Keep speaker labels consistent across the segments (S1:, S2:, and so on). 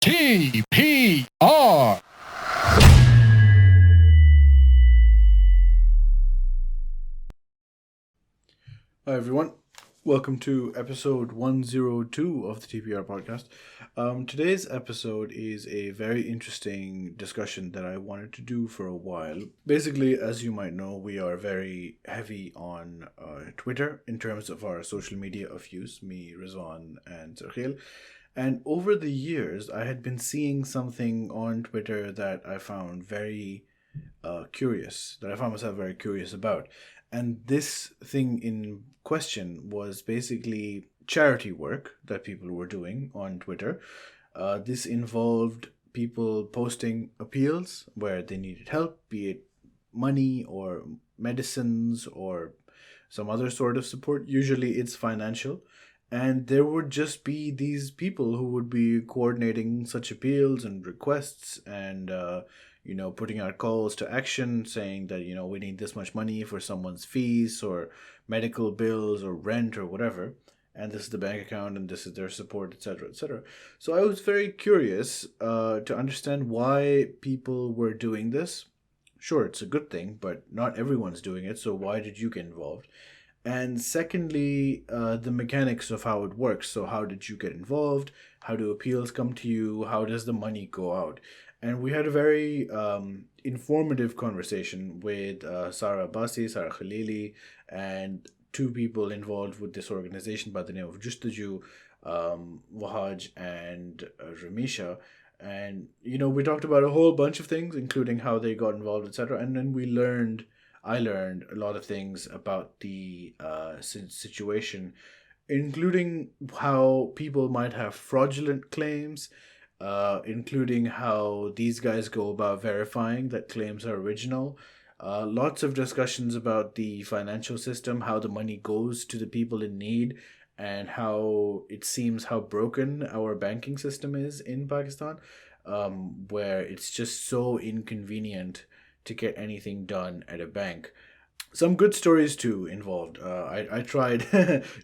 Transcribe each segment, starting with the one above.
S1: TPR.
S2: Hi, everyone. Welcome to episode 102 of the TPR podcast. Today's episode is a very interesting discussion that I wanted to do for a while. Basically, as you might know, we are very heavy on Twitter in terms of our social media of use, me, Rizwan, and Sergil. And over the years, I had been seeing something on Twitter that I found very curious, that I found myself very curious about. And this thing in question was basically charity work that people were doing on Twitter. This involved people posting appeals where they needed help, be it money or medicines or some other sort of support. Usually it's financial. And there would just be these people who would be coordinating such appeals and requests and putting out calls to action saying that, we need this much money for someone's fees or medical bills or rent or whatever. And this is the bank account and this is their support, etc., etc. So I was very curious to understand why people were doing this. Sure, it's a good thing, but not everyone's doing it. So why did you get involved? And secondly, the mechanics of how it works. So, how did you get involved? How do appeals come to you? How does the money go out? And we had a very informative conversation with Sarah Basi, Sarah Khalili, and two people involved with this organization by the name of Justaju, Wahaj, and Ramisha. And, we talked about a whole bunch of things, including how they got involved, etc. And then I learned a lot of things about the situation, including how people might have fraudulent claims, including how these guys go about verifying that claims are original. Lots of discussions about the financial system, how the money goes to the people in need, and how it seems how broken our banking system is in Pakistan, where it's just so inconvenient to get anything done at a bank. Some good stories too involved. I tried.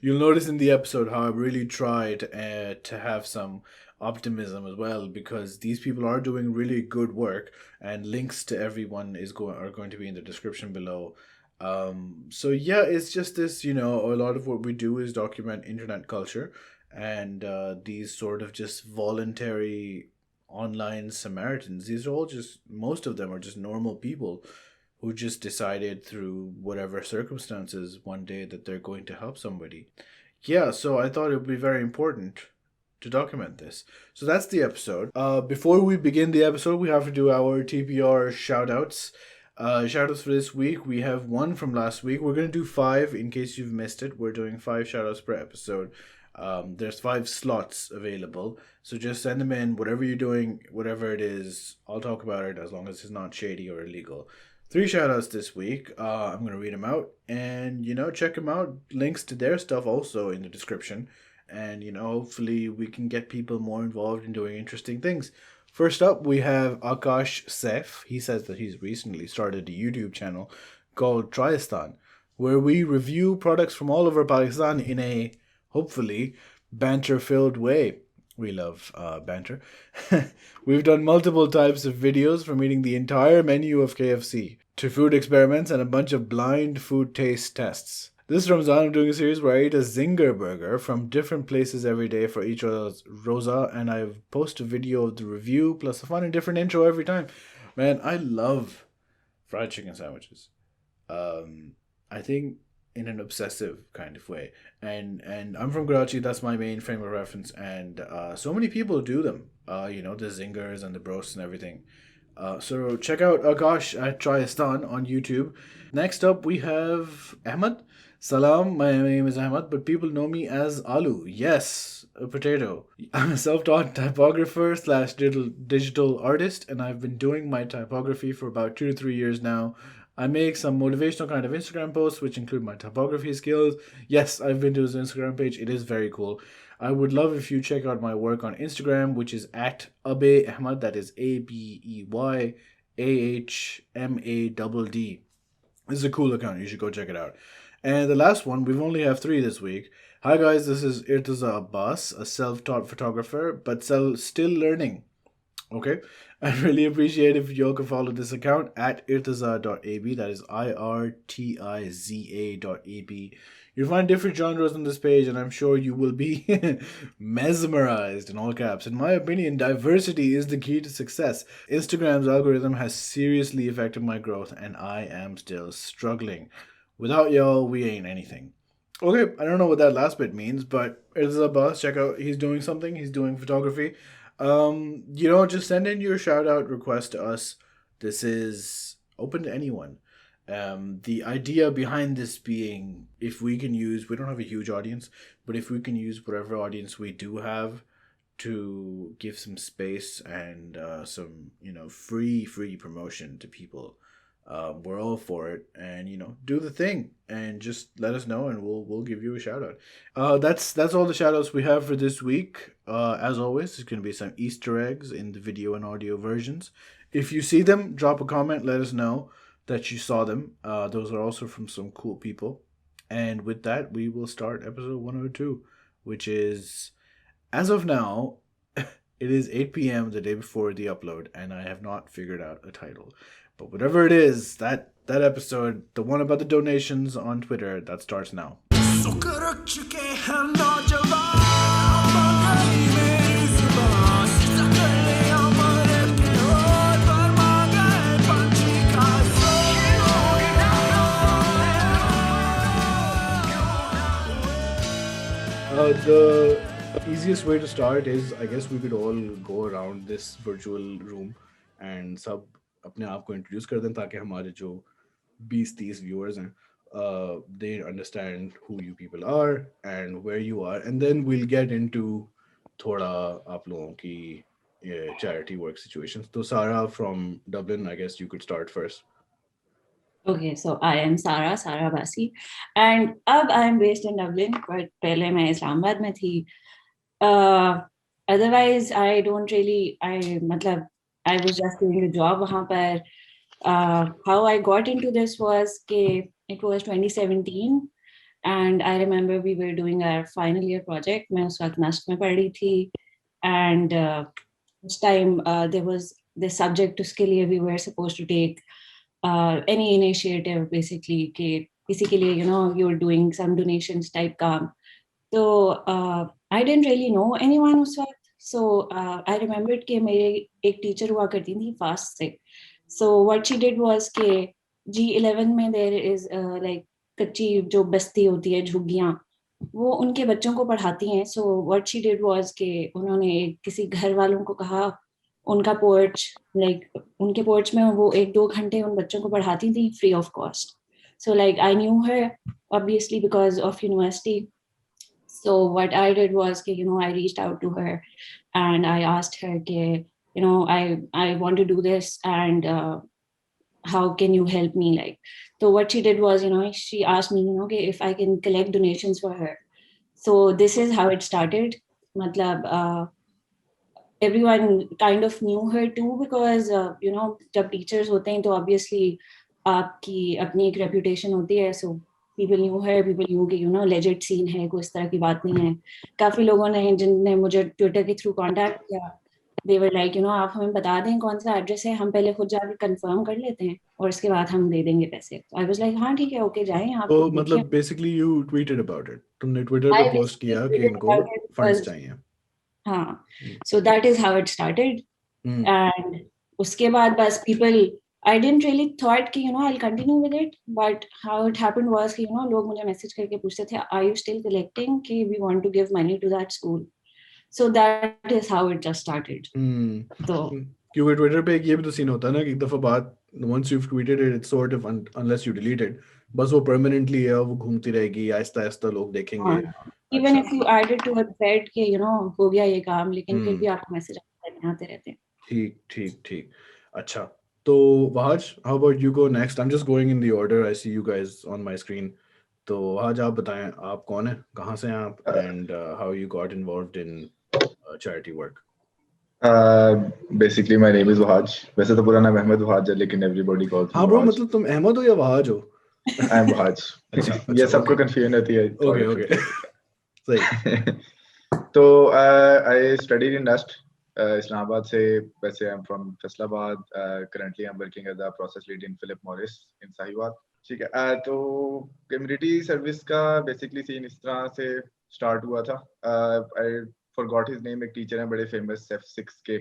S2: You'll notice in the episode how I really tried to have some optimism as well because these people are doing really good work, and links to everyone is going are going to be in the description below. So yeah, it's just this. A lot of what we do is document internet culture, and these sort of just voluntary online Samaritans. These are all just most of them are just normal people who just decided through whatever circumstances one day that they're going to help somebody. Yeah, so I thought it would be very important to document this. So that's the episode. Before we begin the episode, we have to do our TPR shout outs. Shout outs for this week. We have one from last week. We're going to do five in case you've missed it. We're doing five shout outs per episode. There's five slots available. So just send them in, whatever you're doing, whatever it is. I'll talk about it as long as it's not shady or illegal. Three shout outs this week. I'm going to read them out and, check them out. Links to their stuff also in the description. And, hopefully we can get people more involved in doing interesting things. First up, we have Akash Sef. He says that he's recently started a YouTube channel called Triastan, where we review products from all over Pakistan in a, hopefully, banter-filled way. We love banter. We've done multiple types of videos from eating the entire menu of KFC to food experiments and a bunch of blind food taste tests. This Ramzan, I'm doing a series where I eat a Zinger burger from different places every day for each Rosa, and I post a video of the review plus a fun and different intro every time. Man, I love fried chicken sandwiches. I think in an obsessive kind of way. And I'm from Karachi. That's my main frame of reference. And so many people do them. The zingers and the broasts and everything. So check out Akash at Triastan on YouTube. Next up, we have Ahmad. Salam, my name is Ahmad, but people know me as Alu. Yes, a potato. I'm a self-taught typographer slash digital artist, and I've been doing my typography for about 2 to 3 years now. I make some motivational kind of Instagram posts, which include my typography skills. Yes, I've been to his Instagram page. It is very cool. I would love if you check out my work on Instagram, which is at Abey Ahmad. That is ABEYAHMADD. This is a cool account. You should go check it out. And the last one, we've only have three this week. Hi guys, this is Irtaza Abbas, a self-taught photographer, but still learning. Okay, I'd really appreciate if you all could follow this account at irtaza.ab. That is IRTIZA.ab. You'll find different genres on this page, and I'm sure you will be mesmerized in all caps. In my opinion, diversity is the key to success. Instagram's algorithm has seriously affected my growth, and I am still struggling. Without y'all, we ain't anything. Okay, I don't know what that last bit means, but it's a buzz. Check out, he's doing something. He's doing photography. Just send in your shout out request to us. This is open to anyone. The idea behind this being, if we can use, we don't have a huge audience, but if we can use whatever audience we do have to give some space and some, free promotion to people, we're all for it. And do the thing and just let us know, and we'll give you a shout out. That's all the shout outs we have for this week. As always, there's going to be some Easter eggs in the video and audio versions. If you see them, drop a comment. Let us know that you saw them. Those are also from some cool people. And with that, we will start episode 102, which is, as of now, it is 8 p.m. the day before the upload, and I have not figured out a title. But whatever it is, that episode, the one about the donations on Twitter, that starts now. The easiest way to start is, I guess we could all go around this virtual room and सब अपने आप को introduce कर दें ताकि हमारे जो 20-30 viewers हैं, they understand who you people are and where you are, and then we'll get into थोड़ा आप लोगों की charity work situations. So Sarah from Dublin, I guess you could start first.
S1: Okay, so I am Sarah Basi, and अब I am based in Dublin, but पहले मैं इस्लामाबाद में थी. Otherwise, I don't really, I was just doing a job वहाँ पर. How I got into this was कि it was 2017, and I remember we were doing our final year project. मैं उस वक्त नस्क में पढ़ रही थी, and this time there was this subject उसके लिए we were supposed to take any initiative basically कि किसी के लिए you're doing some donations type काम. So I didn't really know anyone उस वक्त. So I remembered कि मेरे एक teacher हुआ करती थी fast से. So what she did was कि G11 में there is like कच्ची जो बस्ती होती है झुग्गियाँ, वो उनके बच्चों को पढ़ाती हैं. So what she did was कि उन्होंने किसी घर वालों को कहा उनका पोर्च, लाइक उनके पोर्च में वो 1-2 घंटे उन बच्चों को पढ़ाती थी free of cost. So like I knew her obviously because of university. So what I did was I reached out to her and I asked her I want to do this, and how can you help me, like. So what she did was she asked me if I can collect donations for her. So this is how it started. Everyone kind of knew her too because जब teachers होते हैं तो obviously आपकी अपनी एक reputation होती है. So people knew her, people knew कि legit scene है, कोई इस तरह की बात नहीं है. काफी लोगों ने जिनने मुझे Twitter के through contact किया, they were like आप हमें बता दें कौन सा एड्रेस है, हम पहले खुद जाकर कंफर्म कर लेते हैं और उसके बाद हम दे देंगे पैसे. So I was like हाँ ठीक है, ओके जाएं आप.
S2: तो मतलब basically you tweeted about it, तुमने Twitter पे post किया कि इनको funds चाहिए.
S1: हाँ, so that is how it started. And उसके बाद बस people, I didn't really thought कि I'll continue with it, but how it happened was कि लोग मुझे message करके पूछते थे are you still collecting कि we want to give money to that school. So that is how it just started. तो
S2: क्योंकि Twitter पे ये भी तो सीन होता है ना कि एक दफा बात, once you've tweeted it, it's sort of unless you delete it, बस वो permanently है, वो घूमती रहेगी, आहिस्ता आहिस्ता लोग देखेंगे.
S1: Even if you add it to a thread कि हो गया ये काम, लेकिन फिर भी आपको मैसेज आते रहते हैं.
S2: ठीक. अच्छा, तो Wahaj, how about you go next? I'm just going in the order I see you guys on my screen. तो Wahaj, आप बताएं आप कौन हैं, कहाँ से हैं आप, and how you got involved in charity work.
S3: Basically my name is Wahaj. वैसे तो पूरा नाम अहमद वहाज है, लेकिन everybody calls me
S2: हाँ bro,
S3: Wahaj.
S2: मतलब तुम अहमद हो या वहाज हो?
S3: I am Wahaj. ये सबको confusion होती है.
S2: Okay. सही.
S3: तो I studied in NUST, Islamabad से. वैसे I'm from Faisalabad. Currently I'm working as a process lead in Philip Morris in Sahiwal. ठीक है. तो कम्युनिटी सर्विस का बेसिकली सीन इस तरह से स्टार्ट हुआ था. I forgot his name. एक टीचर है बड़े फेमस F6 के.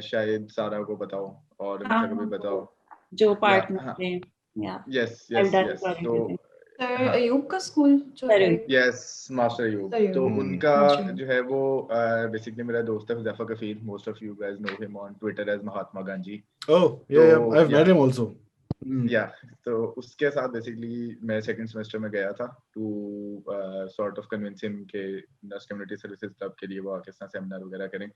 S3: शायद सारा को बताओ और अमीषा को भी बताओ.
S1: जो
S3: या
S1: पार्ट
S3: हाँ.
S1: में yeah
S3: yes
S1: I've
S3: yes
S1: done
S3: yes.
S1: quality
S3: तो
S1: thing.
S4: सर
S3: हाँ.
S4: अयूब का स्कूल जो है
S1: Sorry.
S3: Yes master Ayub.
S4: Ayub,
S3: तो उनका
S4: मास्टर
S3: जो है वो बेसिकली मेरा दोस्त है Huzaifa Kafeel. Most of you guys know him on Twitter as Mahatma Gandhi.
S2: Oh,
S3: तो
S2: yeah. I've
S3: या
S2: met him also.
S3: या तो उसके साथ बेसिकली मैं सेकंड सेमेस्टर में गया था to sort of convince him के नर्स कम्युनिटी सर्विसेज क्लब के लिए वो आके सेमिनार वगैरह करें.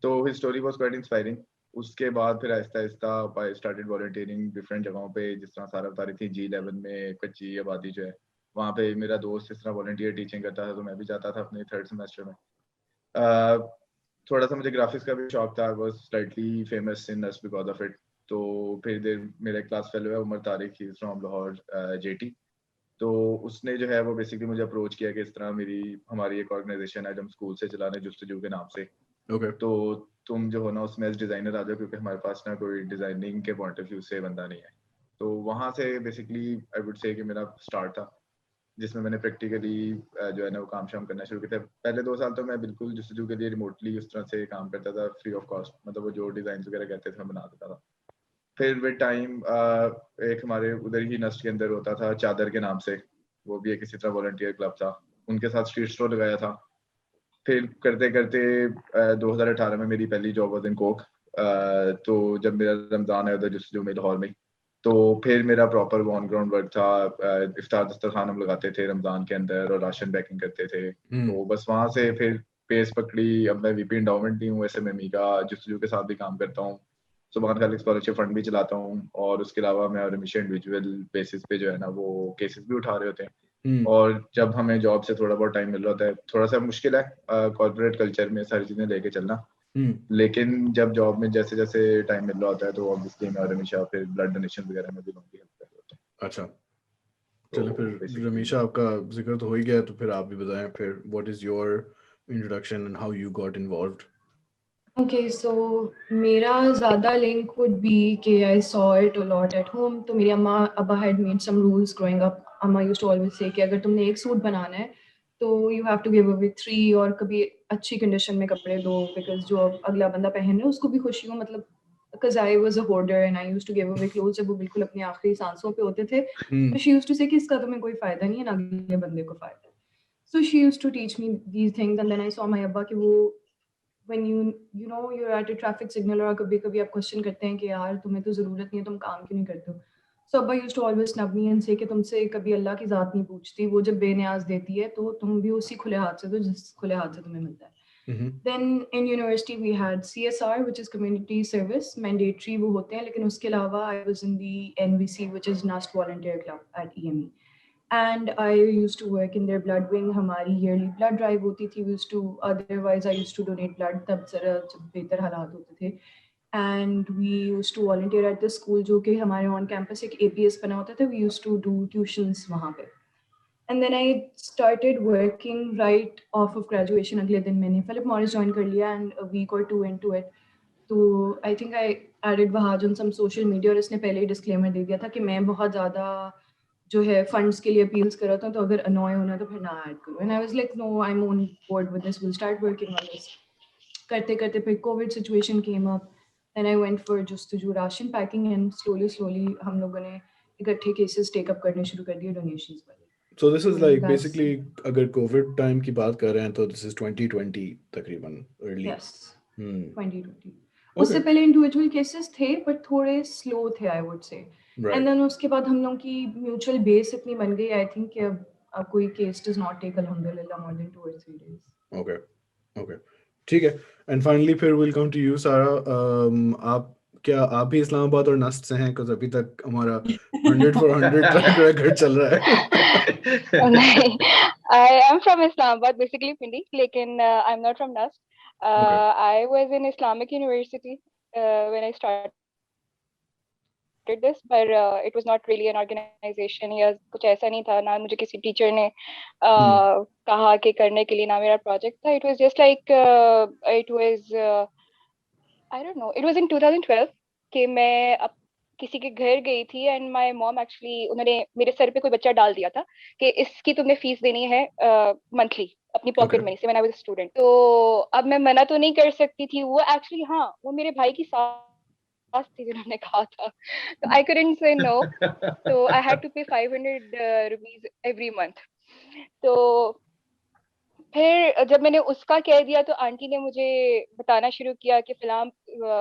S3: तो his story was quite inspiring. उसके बाद फिर Aahista Aahista I started volunteering different जगहों पे. जिस तरह सारा बता रही थी G11 में कच्ची आबादी जो है वहाँ पे मेरा दोस्त इस तरह वॉलंटियर टीचिंग करता था तो मैं भी जाता था अपने थर्ड सेमेस्टर में. थोड़ा सा मुझे ग्राफिक्स का भी शौक था. I was slightly famous in नर्स बिकॉज ऑफ इट. तो फिर देर मेरा क्लास फेलो है Umar Tariq. He is from Lahore जेटी. तो उसने जो है वो बेसिकली मुझे अप्रोच किया कि इस तरह हमारी एक ऑर्गेनाइजेशन है जो हम स्कूल से चला रहे हैं जुस्तजू के नाम से.
S2: Okay.
S3: तो तुम जो हो ना उसमें एज डिजाइनर आ जाओ क्योंकि हमारे पास ना कोई डिजाइनिंग के पॉइंट ऑफ व्यू से बंदा नहीं है. तो वहाँ से बेसिकली आई वुड से कि मेरा स्टार्ट था जिसमें मैंने प्रैक्टिकली जो है ना वो काम शाम करना शुरू किया था. पहले 2 साल तो मैं बिल्कुल जुस्तजू के लिए रिमोटली उस तरह से काम करता था फ्री ऑफ कॉस्ट. मतलब वो जो डिजाइन वगैरह कहते थे मैं बना देता था. फिर विद टाइम एक हमारे उधर ही नस्ट के अंदर होता था चादर के नाम से. वो भी एक इसी तरह वॉलंटियर क्लब था. उनके साथ स्ट्रीट स्टोर लगाया था. फिर करते करते 2018 में मेरी पहली जॉब वाज इन कोक. तो जब मेरा रमजान आया उधर जुस्तजू में लाहौर में तो फिर मेरा प्रॉपर ऑन ग्राउंड वर्क था. इफ्तार दस्तरखान हम लगाते थे रमजान के अंदर और राशन पैकिंग करते थे. तो बस वहाँ से फिर पेस पकड़ी. अब मैं वीपी इंडाउमेंट भी हूँ SMME का. जुस्तजू के साथ भी काम करता हूँ. सुबहान खालिक स्कॉलरशिप फंड भी चलाता हूँ और उसके अलावा मैं और हमेशा इंडिविजुअल बेसिस पे जो है ना वो केसेस भी उठा रहे होते हैं. और जब हमें जॉब से थोड़ा बहुत टाइम मिल रहा होता है थोड़ा सा मुश्किल है कॉर्पोरेट कल्चर में सारी चीजें लेके चलना. लेकिन जब जॉब में जैसे जैसे टाइम मिल रहा होता है तो ऑब्वियसली मैं और हमेशा फिर ब्लड डोनेशन वगैरह में भी लोगों की हेल्प कर रहे होते हैं.
S2: अच्छा. चलो फिर
S3: basically-
S2: रमीशा आपका जिक्र तो हो ही गया तो फिर आप भी बताएं फिर what is your introduction and how you got involved.
S4: Okay, so मेरा ज़्यादा link would be कि I saw it a lot at home. तो मेरी अम्मा अब्बा had made some rules growing up. अम्मा used to always say कि अगर तुमने एक सूट बनाना है तो you have to give away 3 और कभी अच्छी कंडीशन में कपड़े दो because जो अगला बंदा पहन रहा है उसको भी खुशी हो. मतलब because I was a hoarder and I used to give away clothes जब वो बिल्कुल अपनी आखिरी सांसों पे होते थे. तो she used to say कि इसका तुम्हें कोई फ़ायदा नहीं है ना अगले बंदे को फ़ायदा है. So she used to teach me these things and then I saw my अब्बा कि वो when you know you're at a traffic signal और कभी-कभी आप क्वेश्चन करते हैं कि यार तुम्हें तो ज़रूरत नहीं है तुम काम क्यों नहीं करते हो. So अब्बा used to always snub me and say कि तुमसे कभी अल्लाह की ज़ात नहीं पूछती. वो जब बेनियाज देती है तो तुम भी उसी खुले हाथ से दो जिस खुले हाथ से तुम्हें मिलता है. Then in university we had CSR which is community service mandatory वो होते हैं लेकिन उसके अलावा I was in the NVC which is NUST volunteer club at EME. And I used to work in their blood wing. हमारी yearly blood drive होती थी. We used to otherwise I used to donate blood तब जरा जब बेहतर हालात होते थे. And we used to volunteer at the school जो कि हमारे on campus एक APS बना होता था. We used to do tuitions वहाँ पे. And then I started working right off of graduation. अगले दिन मैंने Philip Morris join कर लिया and a week or 2 into it. तो I think I added Wahaj on some social media और इसने पहले ही disclaimer दे दिया था कि मैं बहुत ज़्यादा जो है फंड्स के लिए अपील्स कर रहा था तो अगर अनॉय होना तो फिर ना ऐड करो. And I was like no I am on board with this will start working on this. करते करते फिर covid situation came up and I went for Justuju ration packing and slowly हम लोगों ने इकट्ठे केसेस टेक अप करने शुरू कर दिए डोनेशंस वाले.
S2: So this is like
S4: that's-
S2: basically अगर कोविड टाइम की बात कर रहे हैं तो this is 2020 तकरीबन early.
S4: yes 2020.
S2: Okay.
S4: उससे पहले इंडिविजुअल केसेस थे बट थोड़े स्लो थे I would say.
S2: Right.
S4: And then उसके बाद हम लोगों की म्यूचुअल बेस इतनी बन गई आई थिंक कि अब कोई केस डज नॉट टेक अल्हम्दुलिल्लाह more than 2 or 3 days.
S2: Okay. ठीक है. And finally फिर we'll come to you सारा. आप भी इस्लामाबाद और नस्ट से हैं because अभी तक हमारा 100 for 100 ट्रैक रिकॉर्ड चल रहा है.
S5: नहीं, I am from Islamabad, basically Pindi, लेकिन I'm not from NUST. I was in Islamic University when I started started this, but it was not really an organization या कुछ ऐसा नहीं था, ना मुझे किसी टीचर ने कहा कि करने के लिए, ना मेरा प्रोजेक्ट था. It was just like it was I don't know, it was in 2012 कि मैं अब किसी के घर गई थी एंड माय मॉम एक्चुअली, उन्होंने मेरे सर पे कोई बच्चा डाल दिया था कि इसकी तुमने फीस देनी है मंथली अपनी पॉकेट मनी से, when I was a student. तो अब मैं मना तो नहीं कर सकती थी. वो एक्चुअली, हाँ, वो मेरे भाई की सास थी जिन्होंने कहा था, तो आई कुडंट से नो. तो आई हैड टू पे 500 रुपीज एवरी मंथ. तो फिर जब मैंने उसका कह दिया तो आंटी ने मुझे बताना शुरू किया कि फिलहाल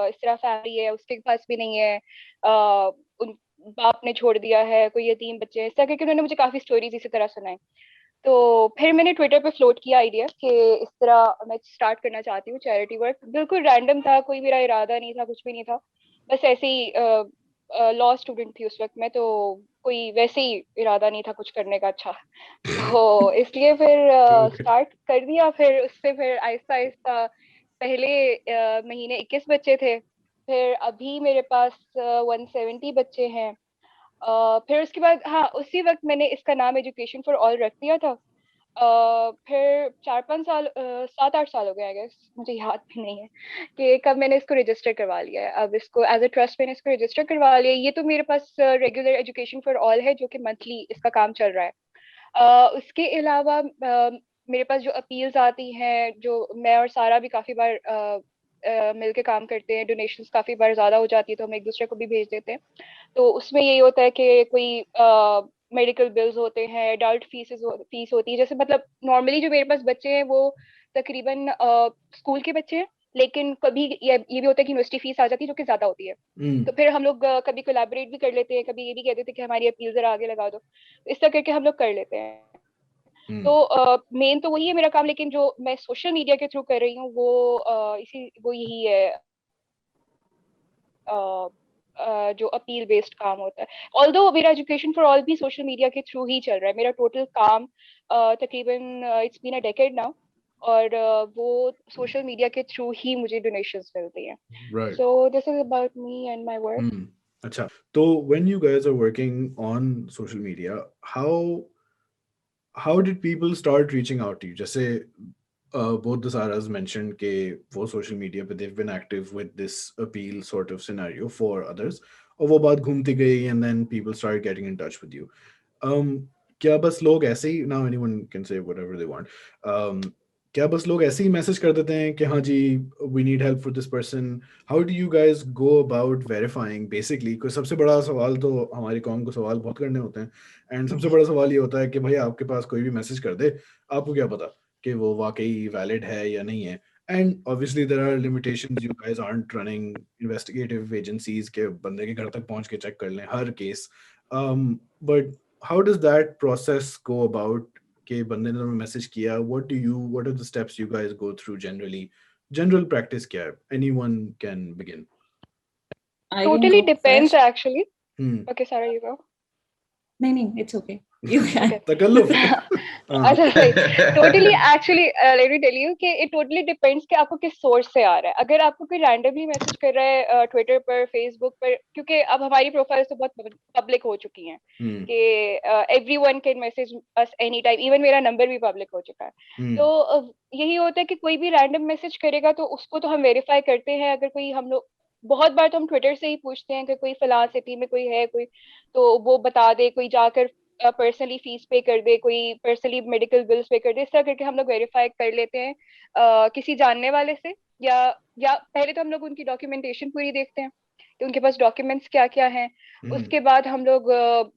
S5: इस तरह फैमिली है, उसके पास भी नहीं है, उन बाप ने छोड़ दिया है, कोई यतीम बच्चे हैं, इस तरह करके उन्होंने मुझे काफी स्टोरीज इसी तरह सुनाई. तो फिर मैंने ट्विटर पे फ्लोट किया आइडिया कि इस तरह मैं स्टार्ट करना चाहती हूँ चैरिटी वर्क. बिल्कुल रैंडम था, कोई मेरा इरादा नहीं था, कुछ भी नहीं था, बस ऐसे ही लॉ स्टूडेंट थी उस वक्त में, तो कोई वैसे ही इरादा नहीं था कुछ करने का. अच्छा, तो इसलिए फिर स्टार्ट कर दिया. फिर उससे फिर आहिस्ता आहिस्ता पहले महीने 21 बच्चे थे, फिर अभी मेरे पास 170 बच्चे हैं. फिर उसके बाद, हाँ, उसी वक्त मैंने इसका नाम एजुकेशन फॉर ऑल रख दिया था. फिर 4-5 साल 7-8 साल हो गए, आई गेस, मुझे याद भी नहीं है कि कब मैंने इसको रजिस्टर करवा लिया है. अब इसको एज अ ट्रस्ट मैंने इसको रजिस्टर करवा लिया. ये तो मेरे पास रेगुलर एजुकेशन फॉर ऑल है, जो कि मंथली इसका काम चल रहा है. उसके अलावा मेरे पास जो अपील्स आती हैं, जो मैं और सारा भी काफी बार मिलके काम करते हैं, डोनेशंस काफी बार ज्यादा हो जाती है तो हम एक दूसरे को भी भेज देते हैं. तो उसमें यही होता है कि कोई मेडिकल बिल्स होते हैं, एडल्ट फीस होती है. जैसे मतलब नॉर्मली जो मेरे पास बच्चे हैं वो तकरीबन स्कूल के बच्चे हैं, लेकिन कभी ये भी होता है कि यूनिवर्सिटी फीस आ जाती है जो कि ज्यादा होती है. तो फिर हम लोग कभी कोलैबोरेट भी कर लेते हैं, कभी ये भी कह देते हैं कि हमारी अपील जरा आगे लगा दो. इस तरह करके हम लोग कर लेते हैं. तो मेन तो वही है मेरा काम, लेकिन जो मैं सोशल मीडिया के थ्रू कर रही हूँ वो यही है, जो अपील बेस्ड काम होता है. ऑल्दो मेरा एजुकेशन फॉर ऑल भी सोशल मीडिया के थ्रू ही चल रहा है. मेरा टोटल काम तकरीबन it's been a decade now, और वो सोशल मीडिया के थ्रू ही मुझे डोनेशंस मिलती हैं. So this is about me and my work.
S2: अच्छा, तो when you guys are working on social media, how did people start reaching out to you? जैसे both the Saras mentioned कि वो social media पे they've been active with this appeal sort of scenario for others, और वो बात घूमती गई and then people started getting in touch with you. क्या बस लोग ऐसे ही, now anyone can say whatever they want, क्या बस लोग ऐसे ही मैसेज कर देते हैं कि हाँ जी we need help for this person? How do you guys go about verifying basically? कोई सबसे बड़ा सवाल तो हमारी कौम को सवाल बहुत करने होते हैं, एंड सबसे बड़ा सवाल ये होता है कि भाई आपके पास कोई भी मैसेज कर दे, आपको क्या पता कि वो वाकई वैलिड है या नहीं है? And obviously there are limitations, you guys aren't running investigative agencies के बंदे के घर तक पहुंच के चेक कर लें हर case. But how does that process go about कि बंदे ने तुम्हें मैसेज किया, what are the steps you guys go through generally? General practice क्या है? Anyone can begin.
S1: I can
S5: Totally
S1: go
S5: depends
S1: first.
S5: actually. Okay, Sarah, you go.
S1: No, it's okay. You can.
S2: तकल्लुफ.
S5: अच्छा, सही. Totally actually let me tell you कि it totally depends कि आपको किस source से आ रहा है. अगर आपको कोई रैंडमली मैसेज कर रहा है ट्विटर पर, फेसबुक पर, क्योंकि अब हमारी प्रोफाइल्स तो बहुत पब्लिक हो चुकी हैं कि everyone can message us anytime, even मेरा नंबर भी पब्लिक हो चुका है. तो यही होता है कि कोई भी रैंडम मैसेज करेगा तो उसको तो हम वेरीफाई करते हैं. अगर कोई, हम लोग बहुत बार तो हम ट्विटर से ही पूछते हैं कि कोई फलां सिटी में कोई है, कोई तो वो बता दे, कोई जाकर पर्सनली फीस पे कर दे, कोई पर्सनली मेडिकल बिल्स पे कर दे. इस तरह करके हम लोग वेरीफाई कर लेते हैं किसी जानने वाले से, या पहले तो हम लोग उनकी डॉक्यूमेंटेशन पूरी देखते हैं कि उनके पास डॉक्यूमेंट्स क्या क्या हैं. उसके बाद हम लोग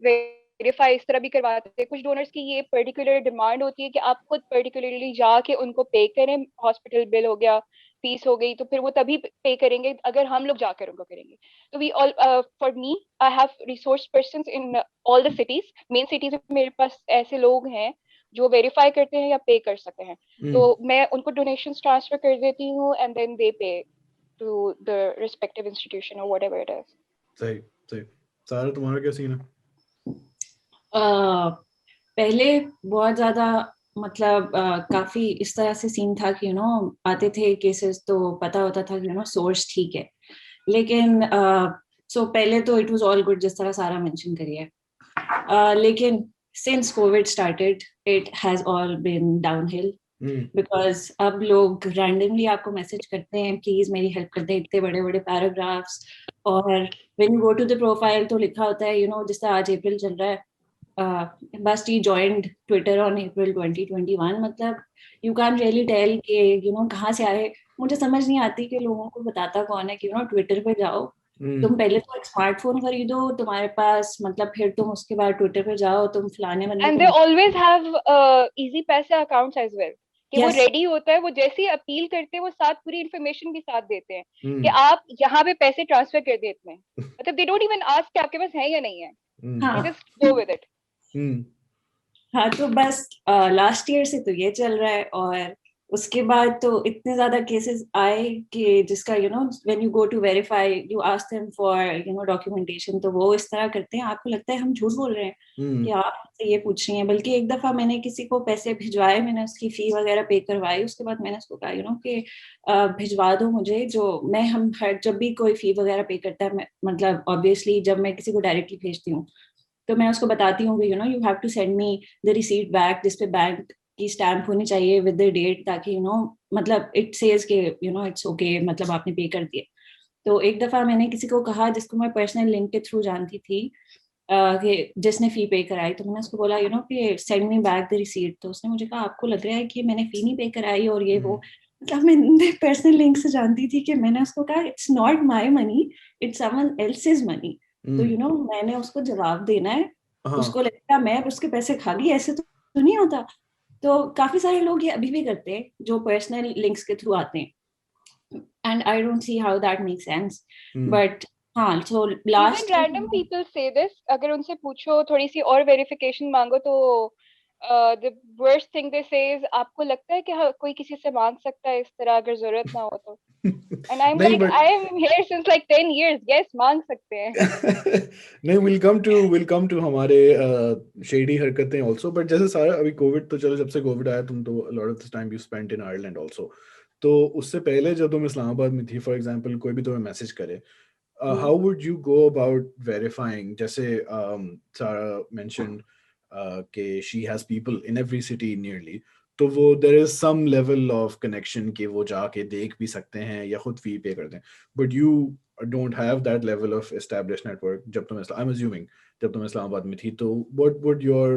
S5: वेरीफाई इस तरह भी करवाते हैं. कुछ डोनर्स की ये पर्टिकुलर डिमांड होती है कि आप खुद पर्टिकुलरली जाके उनको पे करें. हॉस्पिटल बिल हो गया, फीस हो गई, तो फिर वो तभी पे करेंगे अगर हम लोग जाकर उनको करेंगे. तो we all, for me, I have resource persons in all the cities. Main cities में मेरे पास ऐसे लोग हैं जो वेरीफाई करते हैं या पे कर सकते हैं. तो मैं उनको डोनेशंस ट्रांसफर कर देती हूँ एंड देन दे पे टू द रिस्पेक्टिव इंस्टीट्यूशन और व्हाटएवर इट इज.
S2: सही सही. सारा तुम्हारा क्या सीन है?
S1: पहले बहुत ज्यादा, मतलब काफी इस तरह से सीन था कि आते थे केसेस तो पता होता था कि सोर्स ठीक है. लेकिन सो पहले तो इट वाज ऑल गुड जिस तरह सारा मेंशन करी है, लेकिन since Covid started it has all been downhill, because अब लोग रैंडमली आपको मैसेज करते हैं प्लीज मेरी हेल्प कर दे, इतने बड़े बड़े पैराग्राफ्स, और when you go to the profile तो लिखा होता है जिस तरह आज अप्रैल चल रहा है, बस ही जॉइंड ट्विटर ऑन अप्रैल 2021, मतलब यू कैन रियली टेल कि कहाँ से आए। मुझे समझ नहीं आती कि लोगों को बताता कौन है कि ट्विटर पे जाओ, तुम पहले तो एक स्मार्टफोन खरीदो तुम्हारे पास, मतलब फिर तुम उसके बाद ट्विटर पे जाओ, तुम फलाने बंदे
S5: एंड
S1: को
S5: दे ऑलवेज हैव इजी पैसे अकाउंट्स एज वेल, कि वो
S1: Yes.
S5: रेडी होता है, वो जैसे ही अपील करते हैं वो साथ पूरी इन्फॉर्मेशन भी साथ देते हैं कि आप यहाँ पे पैसे ट्रांसफर कर दे इतने, मतलब दे डोंट इवन आस्क कि आपके पास है या नहीं है, दे
S1: हाँ
S5: जस्ट गो विद इट।
S1: हाँ, तो बस लास्ट ईयर से तो ये चल रहा है, और उसके बाद तो इतने ज्यादा केसेस आए कि जिसका when you go to verify you ask them for documentation, तो वो इस तरह करते हैं आपको लगता है हम झूठ बोल रहे हैं कि आप से ये पूछ रही हैं। बल्कि एक दफा मैंने किसी को पैसे भिजवाए, मैंने उसकी फी वगैरह पे करवाई, उसके बाद मैंने उसको कहा कि भिजवा दो मुझे, जो मैं हम हर जब भी कोई फी वगैरह पे करता है, मतलब ऑब्वियसली जब मैं किसी को डायरेक्टली भेजती हूँ तो मैं उसको बताती हूँ कि you have to send me the receipt back, जिस पे बैंक की स्टैम्प होनी चाहिए विद द डेट, ताकि मतलब इट सेज के इट्स ओके, मतलब आपने पे कर दिया। तो एक दफा मैंने किसी को कहा जिसको मैं पर्सनल लिंक के थ्रू जानती थी, कि जिसने फी पे कराई, तो मैंने उसको बोला कि send me back the receipt, तो उसने मुझे कहा आपको लग रहा है कि मैंने फी नहीं पे कराई और ये वो, मतलब मैं पर्सनल लिंक से जानती थी कि मैंने उसको कहा it's not my money, it's someone else's money, तो मैंने उसको जवाब देना है, उसको लगता मैं अब उसके पैसे खा गई, ऐसे तो नहीं होता। तो काफी सारे लोग ये अभी भी करते हैं जो पर्सनल लिंक्स के थ्रू आते हैं, and I don't see how that make sense, but हाँ, so
S5: even
S1: last
S5: random people say this, अगर उनसे पूछो थोड़ी सी और वेरिफिकेशन मांगो तो द वर्स्ट थिंग दे से इज आपको लगता है कि कोई किसी से मांग सकता है इस तरह अगर जरूरत ना हो तो, एंड आई एम
S2: नहीं
S5: like
S2: but
S5: I am here since like 10 years, yes मांग सकते हैं।
S2: नहीं, विल कम टू हमारे शेडी हरकतें आल्सो, बट जैसे सारा अभी कोविड तो चलो, जब से कोविड आया तुम तो lot of this time you spent in Ireland also, तो उससे पहले जब तुम इस्लामाबाद में थी फॉर एग्जांपल, कोई भी तुम्हें मैसेज करे, how would you go about verifying? जैसे Sarah mentioned कि she has people in every city nearly, तो वो there is some level of connection कि वो जाके देख भी सकते हैं या खुद फी पे कर दें, but you don't have that level of established network जब तुम I'm assuming जब तुम इस्लामाबाद में थी, तो what would your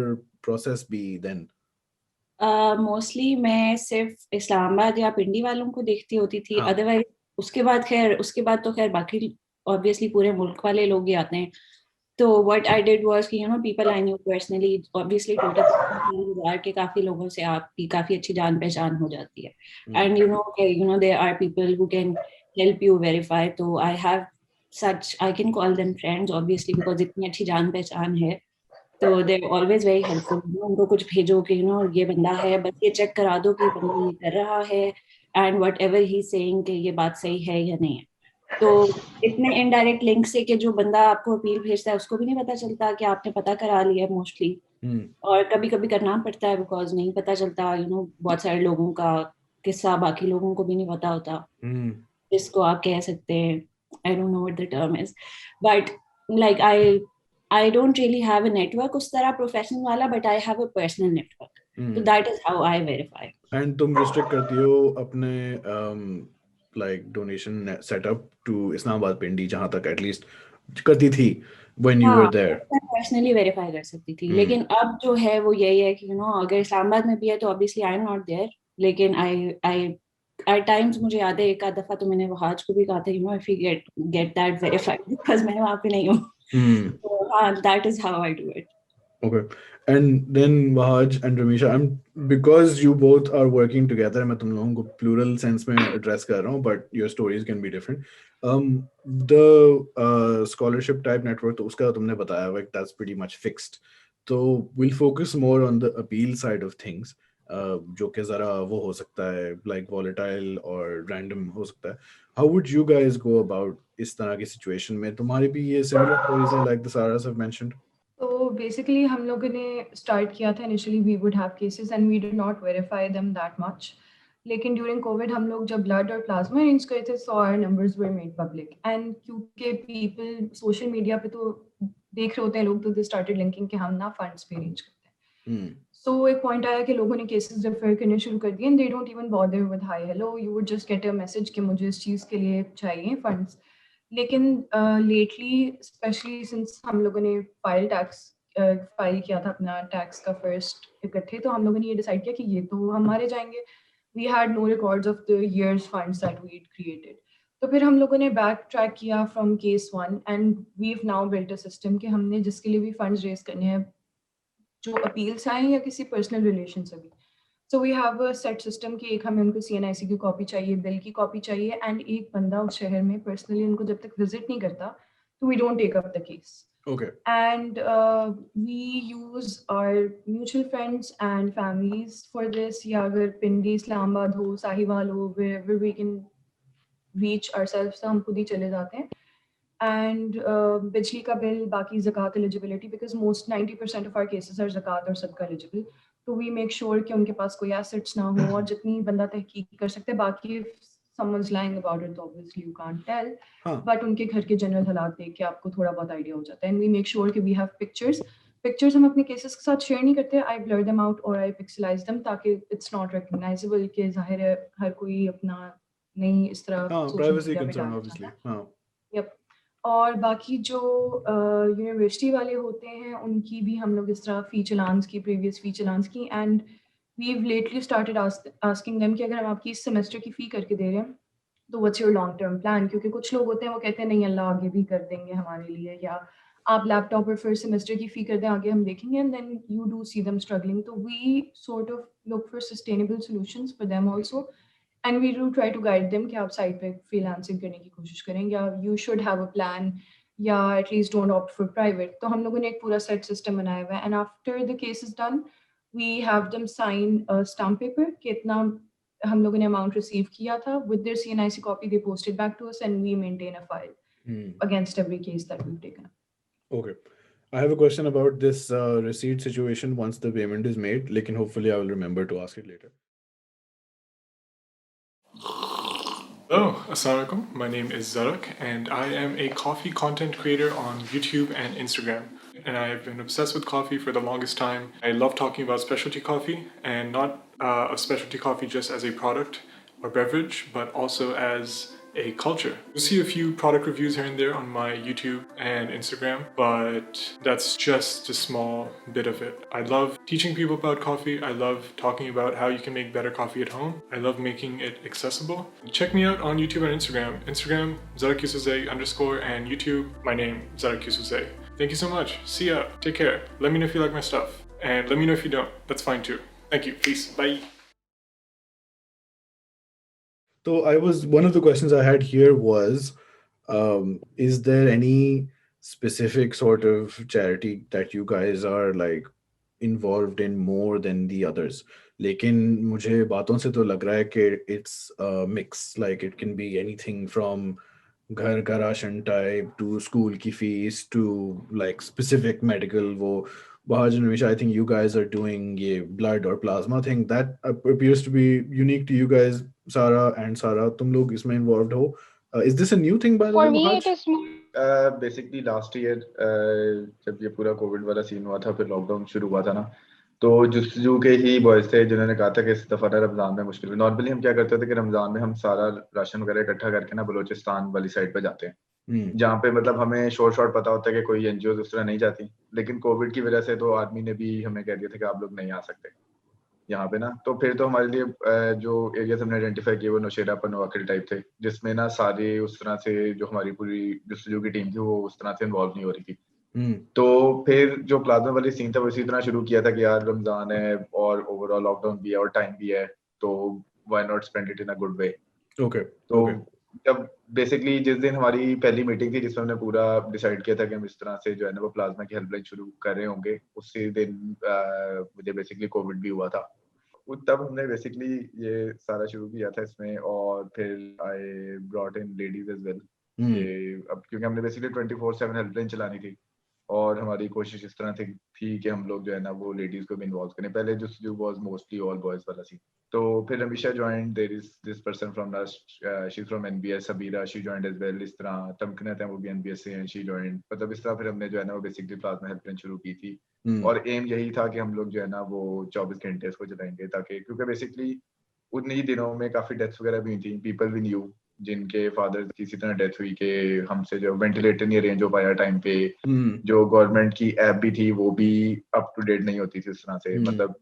S2: process be then?
S1: Mostly मैं सिर्फ इस्लामाबाद या पिंडी वालों को देखती होती थी,
S2: हाँ।
S1: अदरवाइज उसके बाद तो खैर बाकी ऑब्वियसली पूरे मुल्क वाले लोग ही आते हैं। तो व्हाट आई डिड वाज कि people I knew personally, obviously Twitter के काफी लोगों से आपकी काफी अच्छी जान पहचान हो जाती है, and there are people who can help you verify, तो I have such I can call them friends obviously, because इतनी अच्छी जान पहचान है, तो दे ऑलवेज वेरी हेल्पफुल। उनको कुछ भेजो कि ये बंदा है, बस ये चेक करा दो कि बंदा ये कर रहा है, and what ever he saying कि ये बात सही है या नहीं है। तो इतने इनडायरेक्ट लिंक से कि जो बंदा आपको अपील भेजता है उसको भी नहीं पता चलता कि आपने पता करा लिया मोस्टली, और कभी कभी करना पड़ता है बिकॉज नहीं पता चलता, बहुत सारे लोगों का किस्सा बाकी लोगों को भी नहीं पता होता, जिसको आप कह सकते हैं, I don't know what the term is, but like I don't really have a network उस तरह प्रोफेशनल वाला, but I have a personal network. So that is how I verify.
S2: And तुम restrict करती हो अपने like donation setup to Islamabad पिंडी, जहाँ तक at least करती थी when you were there.
S1: मैं पर्सनली वेरीफाई कर सकती थी, लेकिन अब जो है वो यही है कि अगर इस्लामाबाद में भी है तो obviously I am not there, लेकिन आई एट टाइम्स मुझे याद है एक आध दफा तो मैंने वहाज को भी कहा था if you get that verified, because मैं वहाँ पे नहीं हूँ। So, that is how I do it.
S2: Okay. And then Wahaj and Ramisha, because you both are working together, मैं तुम लोगों को plural sense में address कर रहा हूँ, but your stories can be different. The scholarship type network, तो उसका तुमने बताया, like that's pretty much fixed. So we'll focus more on the appeal side of things, जो कि ज़रा वो हो सकता है, like volatile और random हो सकता है. How would you guys go about इस तरह की situation में? तुम्हारी भी ये similar stories हैं like the Saras have mentioned?
S4: So basically हम लोगों ने start किया था, initially we would have cases and we did not verify them that much. लेकिन ड्यूरिंग कोविड हम लोग जब ब्लड और प्लाज्मा अरेंज करे थे, so our numbers were made public, and क्योंकि पीपल सोशल मीडिया पे तो देख रहे होते हैं लोग, तो दे स्टार्टेड लिंकिंग कि हम ना फंड्स भी अरेंज करते हैं। सो एक पॉइंट आया कि लोगों ने केसेस रेफर करने शुरू कर दिए, and they don't even bother with hi hello, you would just get a message कि मुझे इस चीज़ के लिए चाहिए फंड्स। लेकिन लेटली स्पेशली सिंस हम लोगों ने फाइल किया था अपना टैक्स का फर्स्ट इकट्ठे, तो हम लोगों ने ये डिसाइड किया कि ये तो हमारे जाएंगे। We had no records of the years funds that we created. तो फिर हम लोगों ने बैक ट्रैक किया from case 1, and we now built a system कि हमने जिसके लिए भी फंड्स रेज करने हैं, जो अपील्स आए या किसी पर्सनल रिलेशन से भी, so we have a set system कि एक हमें उनको CNIC की कॉपी चाहिए, बिल की कॉपी चाहिए, एंड एक बंदा उस शहर में पर्सनली उनको जब तक विजिट नहीं करता, तो we don't take up the case.
S2: Okay.
S4: And we use our mutual friends and families for this. या अगर पिंडी, इस्लामाबाद हो, साहिवाल हो, wherever we can reach ourselves, तो हम खुद ही चले जाते हैं। And बिजली का बिल, बाकी ज़कात eligibility, because most 90% of our cases are ज़कात और सदका eligible, तो we make sure कि उनके पास कोई assets ना हो, और जितनी बंदा तहकीक कर सकते हैं, बाकी if someone's lying about it, तो obviously you can't tell,
S2: हाँ.
S4: but उनके घर के जनरल हालात देख के आपको थोड़ा बहुत आइडिया हो जाता है। And we make sure कि we have pictures हम अपने केसेस के साथ शेयर नहीं करते, I blur them out or I pixelize them, ताकि it's not recognizable, कि जाहिर है हर कोई अपना नहीं इस तरह
S2: हाँ,
S4: सोशल
S2: privacy
S4: मीडिया पे
S2: concern
S4: डालना
S2: obviously.
S4: चाहता।
S2: हाँ.
S4: Yep. और बाकी जो यूनिवर्सिटी वाले होते हैं, उनकी भी हम लोग इस तरह फ़ी चलान्स की, प्रीवियस फ़ी चलान्स की, and we've lately started asking them कि अगर हम आपकी इस सेमेस्टर की फ़ी करके दे रहे हैं, तो what's your long term plan? क्योंकि कुछ लोग होते हैं वो कहते हैं नहीं अल्लाह आगे भी कर देंगे हमारे लिए, या आप लैपटॉप और फर्स्ट सेमेस्टर की फ़ी कर दें, आगे हम देखेंगे, and then you do see them struggling. तो we sort of look for sustainable solutions for them also, and we do try to guide them कि आप साइड पे फ्रीलांसिंग करने की कोशिश करें, या you should have a plan, या at least don't opt for private. तो हम लोगों ने एक पूरा सेट सिस्टम बनाया हुआ है, and after the case is done, we have them sign stamp paper कि इतना हम लोगों ने अमाउंट रिसीव किया था, with their CNIC copy they posted back to us, and we maintain a file against every case that we've taken.
S2: Okay. I have a question about this receipt situation once the payment is made. Lekin hopefully I will remember to ask it later.
S6: Hello, Assalamu alaikum. My name is Zarak, and I am a coffee content creator on YouTube and Instagram. And I have been obsessed with coffee for the longest time. I love talking about specialty coffee, and not a specialty coffee just as a product or beverage, but also as a culture. You'll see a few product reviews here and there on my YouTube and Instagram, but that's just a small bit of it. I love teaching people about coffee. I love talking about how you can make better coffee at home. I love making it accessible. Check me out on YouTube and Instagram. Instagram, Zarakyousuzay _ and YouTube, my name, Zarakyousuzay. Thank you so much. See ya. Take care. Let me know if you like my stuff. And let me know if you don't. That's fine too. Thank you. Peace. Bye.
S2: So one of the questions I had here was, is there any specific sort of charity that you guys are like involved in more than the others? लेकिन मुझे बातों से तो लग रहा है कि it's a mix, like it can be anything from घर का राशन type to school की fees to like specific medical, वो Bahajan, which I think you guys are doing ये blood or plasma thing that appears to be unique to you guys, Sarah and Sarah, तुम लोग इसमें involved हो. Is this a new thing by the
S5: For
S2: way,
S5: me,
S2: Bahaj?
S5: it is more.
S3: Basically last year जब ये पूरा Covid वाला scene हुआ था, फिर लॉकडाउन शुरू हुआ था ना, तो जुस्तजू के ही बॉयज थे जिन्होंने कहा था कि इस दफा ना रमजान में मुश्किल है। नॉर्मली हम क्या करते थे कि रमजान में हम सारा राशन वगैरह इकट्ठा करके ना बलोचिस्तान वाली साइड पे जाते हैं, जहाँ पे मतलब हमें शॉर्ट पता होता है कि कोई एनजीओ उस तरह नहीं जाती। लेकिन कोविड की वजह से तो आर्मी ने भी हमें कह दिया था कि आप लोग नहीं आ सकते यहाँ पे ना। तो फिर तो हमारे लिए जो एरियाज हमने आइडेंटिफाई किए वो नौशेरा पर नवाकिल टाइप थे, जिसमें ना सारे उस तरह से जो हमारी पूरी जुस्तजू की टीम थी वो उस तरह से इन्वॉल्व नहीं हो रही थी। तो फिर जो प्लाज्मा वाली सीन था वो इसी तरह शुरू किया था कि यार रमजान है और ओवरऑल लॉकडाउन भी है और टाइम भी है, तो why not spend it in a good way. तो जब बेसिकली जिस दिन हमारी पहली मीटिंग थी जिसमें हमने पूरा डिसाइड किया था कि हम इस तरह से जो है ना वो प्लाज्मा की हेल्पलाइन शुरू कर रहे होंगे, उसी दिन मुझे बेसिकली कोविड भी हुआ था। तब हमने बेसिकली ये सारा शुरू किया था इसमें, और फिर I brought in ladies as well. ये अब क्योंकि हमने बेसिकली 24/7 हेल्पलाइन चलानी थी, और हमारी कोशिश इस तरह थी कि हम लोग जो है ना वो लेडीज को भी इन्वॉल्व करें। पहले जो studio was mostly all boys वाला सीन, तो फिर Ramisha joined, there is this person from she is from NBS, Sabira she joined as well, इस तरह तमकनत है वो भी एनबीएस से हैं, शी ज्वाइंड। मतलब इस तरह फिर हमने जो है ना वो बेसिकली प्लाज्मा हेल्पलाइन शुरू की थी। और एम यही था कि हम लोग जो है ना वो 24 घंटे इसको चलाएंगे, ताकि क्योंकि बेसिकली उन्हीं दिनों में काफी डेथ्स वगैरह भी हुई थी, पीपल भी न्यू जिनके फादर की इसी तरह डेथ हुई कि हमसे जो वेंटिलेटर नहीं अरेंज हो पाया टाइम पे, जो गवर्नमेंट की ऐप भी थी वो भी अप टू डेट नहीं होती थी उस तरह से, मतलब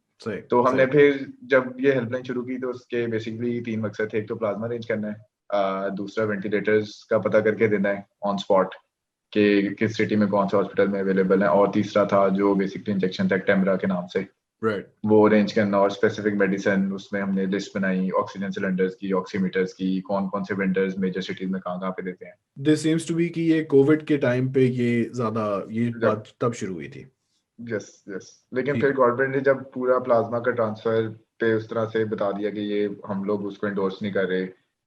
S3: तो हमने फिर जब ये हेल्पलाइन शुरू की तो उसके बेसिकली 3 मकसद थे। एक तो प्लाज्मा अरेंज करना है, दूसरा वेंटिलेटर्स का पता करके देना है ऑन स्पॉट कि किस सिटी में कौन से हॉस्पिटल में अवेलेबल है, और तीसरा था जो बेसिकली इंजेक्शन था टेम्बरा के नाम से, वो अरेंज करना, और स्पेसिफिक मेडिसिन उसमें हमने लिस्ट बनाई, ऑक्सीजन सिलेंडर्स की, ऑक्सीमीटर्स की, कौन कौन से वेंडर्स मेजर सिटीज में कहाँ पे देते हैं।
S2: दिस सीम्स टू बी कि ये कोविड के टाइम पे ये बात तब शुरू हुई थी।
S3: यस लेकिन फिर गवर्नमेंट ने जब पूरा प्लाज्मा का ट्रांसफर पे उस तरह से बता दिया कि ये हम लोग उसको इंडोर्स नहीं कर रहे,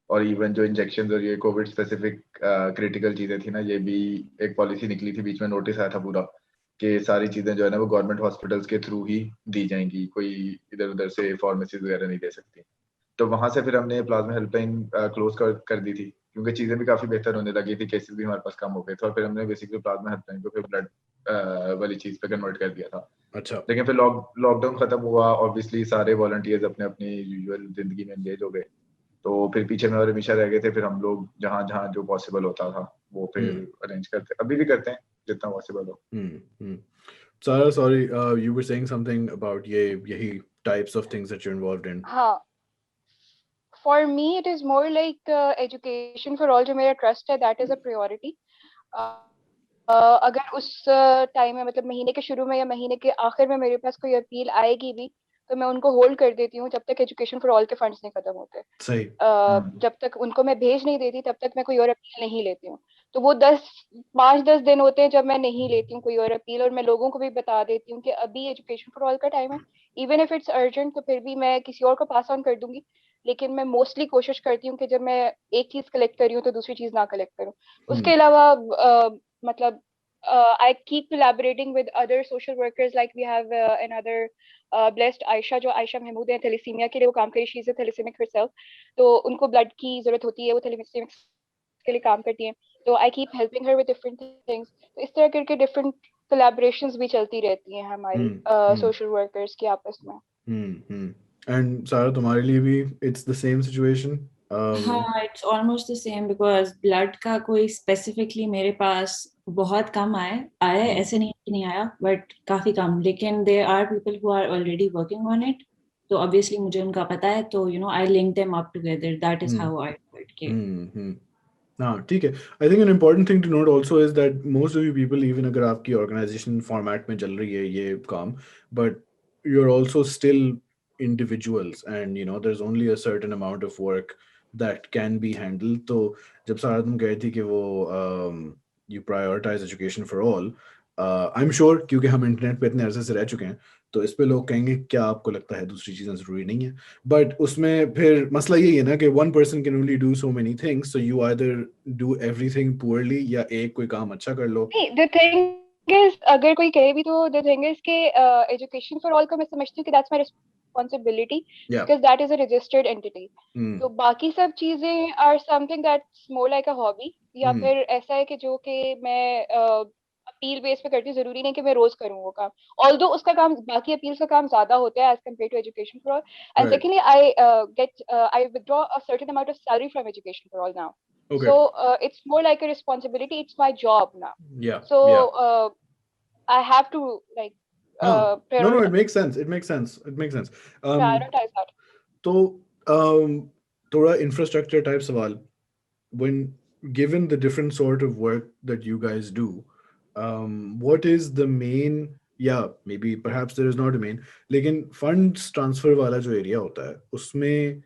S3: और इवन जो इंजेक्शन और ये कोविड स्पेसिफिक क्रिटिकल चीजें थी ना, ये भी एक पॉलिसी निकली थी, बीच में नोटिस आया था पूरा कि सारी चीजें जो है ना वो गवर्नमेंट हॉस्पिटल्स के थ्रू ही दी जाएंगी, कोई इधर उधर से फार्मेसीज वगैरह नहीं दे सकती। तो वहां से फिर हमने प्लाज्मा हेल्पलाइन क्लोज कर दी थी, क्योंकि चीजें भी काफी बेहतर होने लगी थी, केसेस भी हमारे पास कम हो गए थे, और फिर हमने बेसिकली प्लाज्मा हेल्पलाइन को फिर ब्लड वाली चीज पे कन्वर्ट कर दिया था।
S2: अच्छा।
S3: लेकिन फिर लॉकडाउन खत्म हुआ, ऑब्वियसली सारे वॉलंटियर्स अपने अपनी यूजुअल जिंदगी में एंगेज हो गए, तो फिर पीछे में और हमेशा रह गए थे। फिर हम लोग जहाँ जहाँ जो पॉसिबल होता था वो फिर अरेंज करते, अभी भी करते हैं जितना पॉसिबल हो।
S2: Sarah, sorry, you were saying something about यही types of things that you're involved in.
S5: हाँ, for me it is more like education for all, जो मेरा trust है, that is a priority. अगर उस टाइम में, मतलब महीने के शुरू में या महीने के आखिर में मेरे पास कोई अपील आएगी भी, तो मैं उनको होल्ड कर देती हूँ जब तक एजुकेशन फॉर ऑल के फंड्स नहीं खत्म होते।
S2: सही।
S5: जब तक उनको मैं भेज नहीं देती तब तक मैं कोई और अपील नहीं लेती हूँ। तो वो 5-10 दिन होते हैं जब मैं नहीं लेती हूँ कोई और अपील, और मैं लोगों को भी बता देती हूँ कि अभी एजुकेशन फॉर ऑल का टाइम है, इवन इफ इट्स अर्जेंट तो फिर भी मैं किसी और को पास ऑन कर दूंगी। लेकिन मैं मोस्टली कोशिश करती हूँ कि जब मैं एक चीज कलेक्ट कर रही हूँ तो दूसरी चीज ना कलेक्ट करूँ। उसके अलावा मतलब I keep collaborating with other social workers, like we have another blessed Aisha, जो आयशा महमूद है, थैलेसीमिया के लिए वो काम करी, she is a thalassaemic herself, तो उनको ब्लड की जरूरत होती है, वो थैलेसीमिक के लिए काम करती हैं, तो I keep helping her with different things। तो इस तरह करके different collaborations भी चलती रहती हैं हमारी social workers की आपस में।
S2: And Sarah, तुम्हारे लिए भी it's the same situation?
S1: हाँ, it's almost the same because blood का कोई specifically मेरे पास बहुत कम आया है, ऐसे नहीं कि नहीं आया, but काफी कम। लेकिन there are people who are already working on it, तो obviously मुझे उनका पता है, तो I link them up together. That is how I do it.
S2: हाँ, ठीक है। I think an important thing to note also is that most of you people, even अगर आपकी organization format में चल रही है ये काम, but you're also still individuals, and there's only a certain amount of work that can be handled. तो जब सारा तुम कह रही थी कि वो you prioritize education for all, I'm sure क्योंकि हम इंटरनेट पे इतने अरसे से रह चुके हैं, तो इस पे लोग कहेंगे क्या आपको लगता है दूसरी चीजें जरूरी नहीं है, बट उसमें फिर मसला यही है ना कि one person can only do so many things, so you either do everything poorly या एक कोई काम अच्छा कर लो।
S5: The thing is, अगर कोई कहे भी तो the thing is कि education for all का मैं समझती हूँ कि that's my responsibility, because that is a registered entity. तो बाकी सब चीजें are something that's more like a hobby, या फिर ऐसा है कि जो कि मैं अपील बेस पे करती हूँ, जरूरी नहीं कि मैं रोज करूँ वो काम, ऑल्दो उसका काम, बाकी अपील्स का काम ज्यादा होता है as compared to education for all. And secondly, I withdraw a certain amount of salary from education for all now.
S2: Okay.
S5: So it's more like a responsibility. It's my job now.
S2: Yeah.
S5: So I have to like
S2: no, it makes sense. It makes sense.
S5: Prioritize that.
S2: तो थोड़ा infrastructure type सवाल, when given the different sort of work that you guys do, what is the main, maybe perhaps there is not a main, लेकिन funds transfer वाला जो area होता है उसमें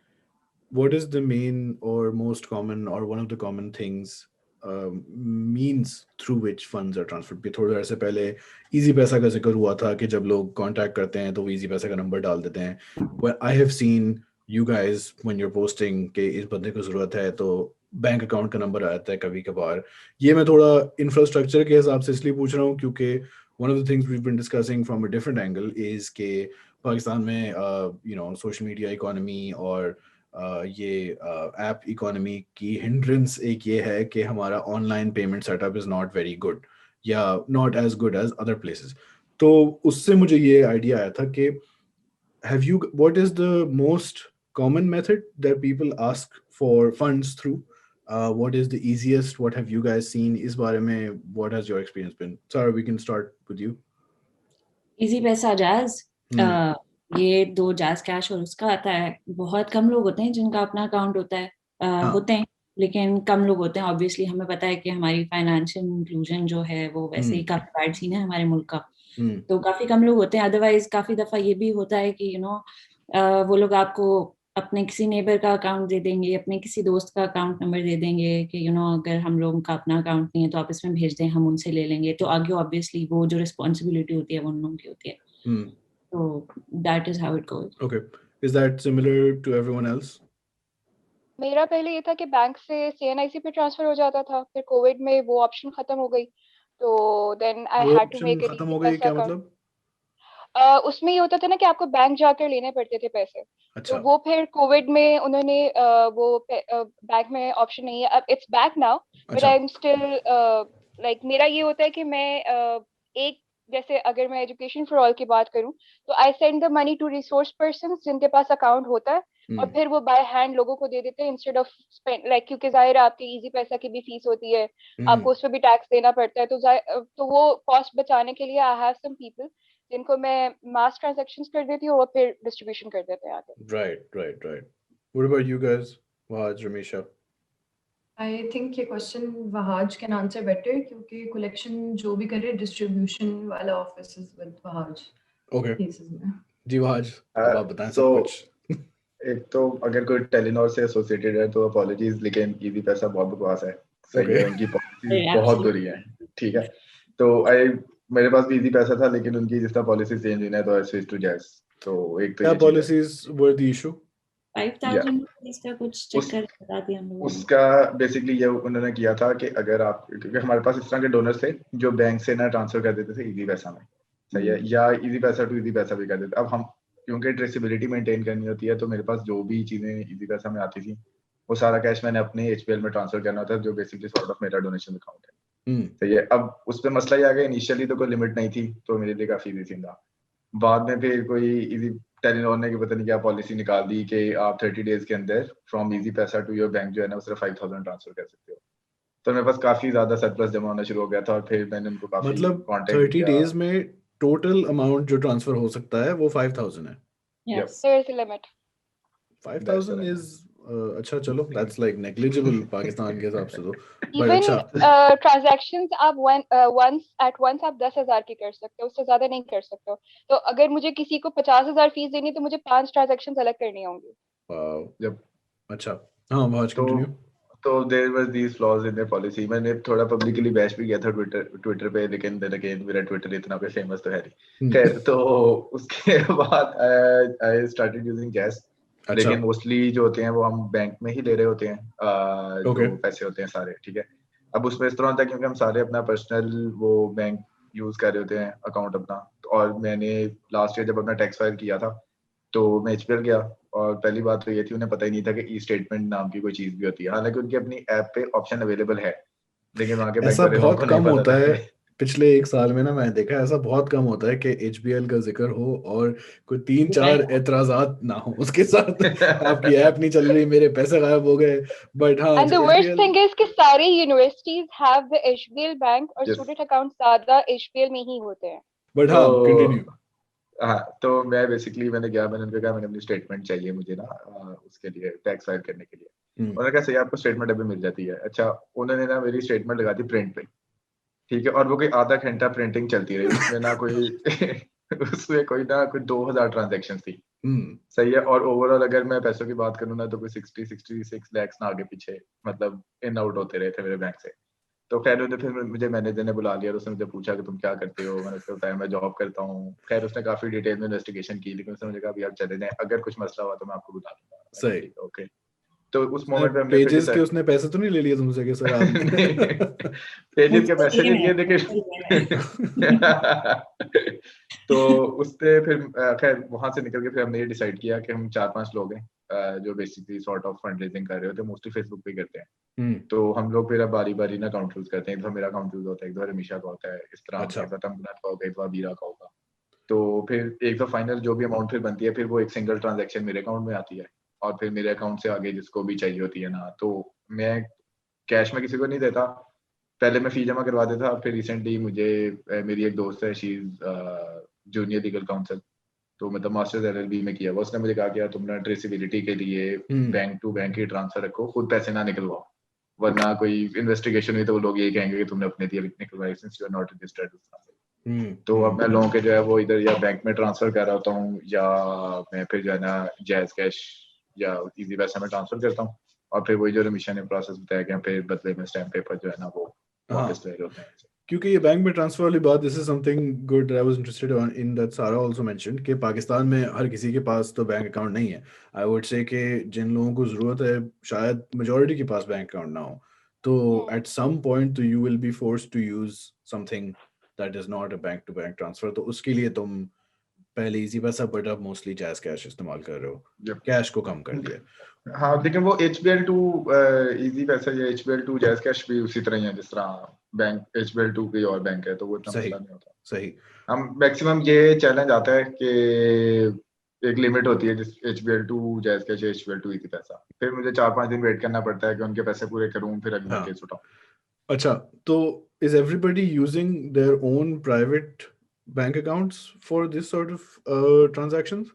S2: what is the main or most common or one of the common things means through which funds are transferred? भी थोड़ा ऐसे पहले easy पैसा का जिक्र हुआ था कि जब लोग contact करते हैं तो वो easy पैसा का नंबर डाल देते हैं। Well, I have seen you guys when you're posting कि इस बंदे को जरूरत है तो बैंक अकाउंट का नंबर आ जाता है कभी कभार। ये मैं थोड़ा इंफ्रास्ट्रक्चर के हिसाब से इसलिए पूछ रहा हूँ क्योंकि one of the things we been discussing from a different angle is के पाकिस्तान में सोशल मीडिया इकोनॉमी और ये ऐप इकोनॉमी की हिंड्रेंस एक ये है कि हमारा online payment setup is not very good या not as good as other places. तो उससे मुझे ये आइडिया आया था कि what is the most common method that people ask for funds through? What is the easiest? What have you guys seen? इस बारे में what has your experience been? Sarah, we can start with you.
S1: Easy पैसा jazz,
S2: Hmm.
S1: ये दो jazz cash और उसका आता है। बहुत कम लोग होते हैं जिनका अपना अकाउंट होता है,
S2: हाँ.
S1: होते हैं लेकिन कम लोग होते हैं। ऑब्वियसली हमें पता है कि हमारी फाइनेंशियल इंक्लूजन जो है वो वैसे ही काफी बैड सीन है हमारे मुल्क का,
S2: Hmm.
S1: तो काफी कम लोग होते हैं। अदरवाइज काफी दफा ये भी होता है कि वो लोग आपको अपने किसी नेबर का अकाउंट दे देंगे, अपने किसी दोस्त का अकाउंट नंबर दे देंगे कि अगर हम लोगों का अपना अकाउंट नहीं है तो आप इसमें भेज दें, हम उनसे ले लेंगे। तो आगे ऑब्वियसली वो जो रिस्पॉन्सिबिलिटी होती है वो उन लोगों की होती है।
S2: Hmm.
S1: So that is how it goes.
S2: Okay. Is that similar to everyone else?
S5: मेरा पहले ये था कि बैंक से सीएनआईसी पे ट्रांसफर हो जाता था, फिर कोविड में वो ऑप्शन खत्म हो गई, तो देन आई
S2: वो
S5: had two
S2: option
S5: make it
S2: खत्म
S5: इजी
S2: हो गई
S5: पैसा
S2: क्या
S5: अकाउंट।
S2: मतलब?
S5: उसमें ये होता था ना कि आपको बैंक जाकर लेने पड़ते थे पैसे, तो
S2: अच्छा.
S5: वो फिर कोविड में उन्होंने वो बैंक में ऑप्शन नहीं है। अब इट्स बैक नाउ, बट
S2: अच्छा.
S5: आई एम स्टिल लाइक मेरा ये होता है कि मैं एक जैसे अगर मैं एजुकेशन फॉर ऑल की बात करूं तो I send the money to resource person जिनके पास अकाउंट होता है, और
S2: Hmm.
S5: फिर वो बाय हैंड लोगों को दे देते हैं इंस्टेड ऑफ स्पेंड, लाइक क्योंकि जाहिर है आपकी इजी पैसा की भी फीस होती है,
S2: Hmm.
S5: आपको उस पर भी टैक्स देना पड़ता है, तो वो कॉस्ट बचाने के लिए आई हैव सम पीपल जिनको मैं मास ट्रांजैक्शंस कर देती हूँ और फिर डिस्ट्रीब्यूशन कर देते हैं आगे।
S2: Right, right, right. What about you guys? Wahaj, Ramisha.
S4: I think ये question Wahaj can answer better क्योंकि कलेक्शन जो भी करे डिस्ट्रीब्यूशन वाला office is with Wahaj
S2: Okay.
S4: Cases में।
S2: जी वहाज, अब आप बताएं सब
S3: So,
S2: कुछ.
S3: एक तो अगर कोई टेलीनॉर से एसोसिएटेड है तो अपॉलॉजीज, लेकिन इजी पैसा बहुत बकवास है। सही
S2: Okay.
S3: है, उनकी पॉलिसीज
S1: Yeah,
S3: बहुत
S1: absolutely.
S3: बुरी हैं। ठीक है, तो मेरे पास भी इजी पैसा था, लेकिन उनकी जिस तरह पॉलिसी चेंज हुई ना, तो आई स्विच टू जैज। तो एक तो
S2: क्या
S3: ये चीज है।
S2: policies were the issue?
S1: 5,000 इसका कुछ चक्कर बता दिया हम लोगों ने।
S3: उसका बेसिकली ये उन्होंने किया था कि अगर आप, क्योंकि हमारे पास इस तरह के डोनर्स थे जो बैंक से ना ट्रांसफर कर देते थे इजी पैसा में, सही है, या इजी पैसा टू इजी पैसा भी कर देते। अब हम क्योंकि ट्रेसेबिलिटी मेंटेन करनी होती है, तो मेरे पास जो भी चीजें इजी पैसा में आती थी वो सारा कैश मैंने अपने एचपीएल में ट्रांसफर करना होता है, जो बेसिकली सॉर्ट ऑफ मेरा डोनेशन अकाउंट है।
S2: Hmm.
S3: सही है। अब उस पर मसला ये आ गया, इनिशियली तो कोई लिमिट नहीं थी, तो मेरे लिए काफी इजी था। बाद में फिर कोई इजी टेलीनॉर ने पता नहीं क्या पॉलिसी निकाल दी कि आप 30 डेज के अंदर फ्रॉम इजी पैसा टू योर बैंक जो है ना, वो सिर्फ 5,000 ट्रांसफर कर सकते हो। तो मेरे पास काफी ज्यादा सरप्लस जमा होना शुरू हो गया था, और फिर मैंने उनको काफी
S2: मतलब
S3: कांटेक्ट
S2: 30
S3: किया।
S2: days में टोटल अमाउंट जो ट्रांसफर हो सकता है वो 5,000 है.
S1: Yes.
S5: There is a limit.
S2: 5,000 is अच्छा चलो that's like negligible पाकिस्तान के हिसाब से तो, but
S5: इवन
S2: अच्छा.
S5: ट्रांजैक्शंस आप वंस आप 10,000 की कर सकते हो, उससे ज्यादा नहीं कर सकते हो। तो अगर मुझे किसी को 50,000 फीस देनी तो मुझे 5 ट्रांजैक्शंस अलग करनी होंगी।
S2: Wow.
S3: जब
S2: अच्छा हाँ वहाज
S3: तो
S2: continue.
S3: There was these flaws in the policy. मैंने थोड़ा पब्लिकली बैश भी किया था ट्विटर पे, लेकिन देन अगेन मेरा ट्विटर इतना पे फेमस तो है नहीं। खैर, तो उसके बाद आई स्टार्टेड यूजिंग गैस।
S2: अच्छा.
S3: लेकिन मोस्टली जो होते हैं वो हम बैंक में ही ले रहे होते हैं,
S2: Okay.
S3: जो पैसे होते हैं सारे। ठीक है, अब उसमें इस तरह होता है क्योंकि हम सारे अपना पर्सनल वो बैंक यूज कर रहे होते हैं अकाउंट अपना। और मैंने लास्ट ईयर जब अपना टैक्स फाइल किया था तो मैं एचपीएल गया, और पहली बात तो ये थी, उन्हें पता ही नहीं था कि ई स्टेटमेंट नाम की कोई चीज भी होती है। हालांकि उनकी अपनी ऐप पे ऑप्शन अवेलेबल है, लेकिन वहाँ के बैंक
S2: ऐसा
S3: वाले लोगों
S2: बहुत
S3: को नहीं
S2: कम
S3: पता
S2: होता
S3: था
S2: है
S3: कि
S2: पिछले एक साल में ना, मैं देखा है ऐसा बहुत कम होता है कि एचबीएल का जिक्र हो और कोई 3-4 एतराजात ना हो उसके साथ. आपकी ऐप नहीं चल रही, मेरे पैसे गायब हो गए. बट हाँ
S5: and the worst
S2: HBL.
S5: Thing is कि सारी universities have the HBL bank, और
S3: Yes.
S5: स्टूडेंट अकाउंट ज्यादा एचबीएल में ही होते हैं।
S2: बट हाँ
S3: तो
S2: कंटिन्यू.
S3: हाँ, तो मैं बेसिकली मैंने उनको कहा मैंने अपनी स्टेटमेंट चाहिए मुझे ना, उसके लिए टैक्स फाइल करने के लिए। उन्होंने कहा सही है, आपको स्टेटमेंट अभी मिल जाती है। अच्छा, उन्होंने ना मेरी स्टेटमेंट लगा दी प्रिंट पे। ठीक है, और वो कोई आधा घंटा प्रिंटिंग चलती रही, उसमें ना कोई उसमें कोई 2,000 ट्रांजेक्शन थी। सही है, और ओवरऑल अगर मैं पैसों की बात करूँ ना, तो कोई 66 लैक्स ना आगे पीछे मतलब इन आउट होते रहे थे मेरे बैंक से। तो खैर उन्हें फिर मुझे मैनेजर ने बुला लिया, तो उसने मुझे पूछा कि तुम क्या करते हो। मैंने उसको बताया मैं जॉब करता हूँ। खैर उसने काफी डिटेल में इन्वेस्टिगेशन की, लेकिन उसने मुझे कहा अभी आप चले जाएं, अगर कुछ मसला हुआ तो मैं आपको बुला दूंगा।
S2: सही.
S3: ओके, तो उस मोमेंट पे हमने फिर
S2: पेजेस के उसने पैसे तो नहीं ले लिए तुमसे कि सर आप
S3: पेजेस के
S1: मुझसे
S3: पैसे नहीं
S1: लिए
S3: लिए
S1: हैं,
S3: लेकिन तो उससे फिर खैर वहां से निकल के फिर हमने ये डिसाइड किया कि हम 4-5 लोग हैं जो basically sort of fund raising कर रहे होते हैं, मोस्टली फेसबुक पे करते हैं। तो हम लोग फिर अब बारी बारी ना अकाउंट यूज करते हैं। एक बार मेरा अकाउंट यूज होता है, एक बार रमीशा का होता है, इस तरह
S2: अच्छा।
S3: एक बार तमन्ना का होगा, एक बार बीरा का होगा। तो फिर एक बार फाइनल जो भी अमाउंट फिर बनती है फिर वो एक सिंगल ट्रांजैक्शन मेरे अकाउंट में आती है और फिर मेरे अकाउंट से आगे जिसको भी चाहिए होती है ना, तो मैं कैश में किसी को नहीं देता। पहले मैं फी जमा करवा देता, फिर रिसेंटली मुझे मेरी एक दोस्त है, she is junior legal council, तो मतलब मास्टर्स एलएलबी में किया हुआ, उसने मुझे कहा कि यार तुम ना ट्रेसेबिलिटी के लिए बैंक टू बैंक ही ट्रांसफर रखो, खुद पैसे ना निकलवाओ, वरना कोई इन्वेस्टिगेशन हुई तो वो लोग यही कहेंगे कि तुमने अपने दिए निकलवाए since you are not registered. तो अब मैं लोगों के जो है वो इधर या बैंक में ट्रांसफर कर रहा होता हूँ या मैं फिर जो है ना जैज कैश या इजी पैसा में ट्रांसफर करता हूँ और फिर वही जो रमीशा ने प्रोसेस बताया कि फिर बदले में स्टैम्प पेपर जो है ना वो वापस ले होते हैं।
S2: क्योंकि ये बैंक में ट्रांसफर वाली बात, this is something good I was interested in that सारा आल्सो मेंशन्ड कि पाकिस्तान में हर किसी के पास तो बैंक अकाउंट नहीं है। आई वुड से कि जिन लोगों को ज़रूरत है शायद मेजॉरिटी के पास बैंक अकाउंट ना हो, तो एट सम पॉइंट तो you will be forced to use something that is not a bank to bank transfer. तो उसके लिए तुम पहले इजी पैसा बट अब मोस्टली जैज कैश इस्तेमाल कर रहे हो, कैश को कम कर दिया।
S3: हाँ, लेकिन वो HBL2 इजी पैसा या HBL2 जैज कैश भी उसी तरह ही है जिस तरह बैंक HBL2 कोई और बैंक है, तो वो इतना मसला नहीं होता।
S2: सही।
S3: हम मैक्सिमम ये चैलेंज आता है कि एक लिमिट होती है जिस HBL2 जैज कैश या HBL2 इजी पैसा, फिर मुझे 4-5 दिन वेट करना पड़ता है कि उनके पैसे पूरे करूं फिर अगला
S2: हाँ।
S3: केस उठाऊं।
S2: अच्छा, तो is everybody using their own private bank accounts for this sort of transactions?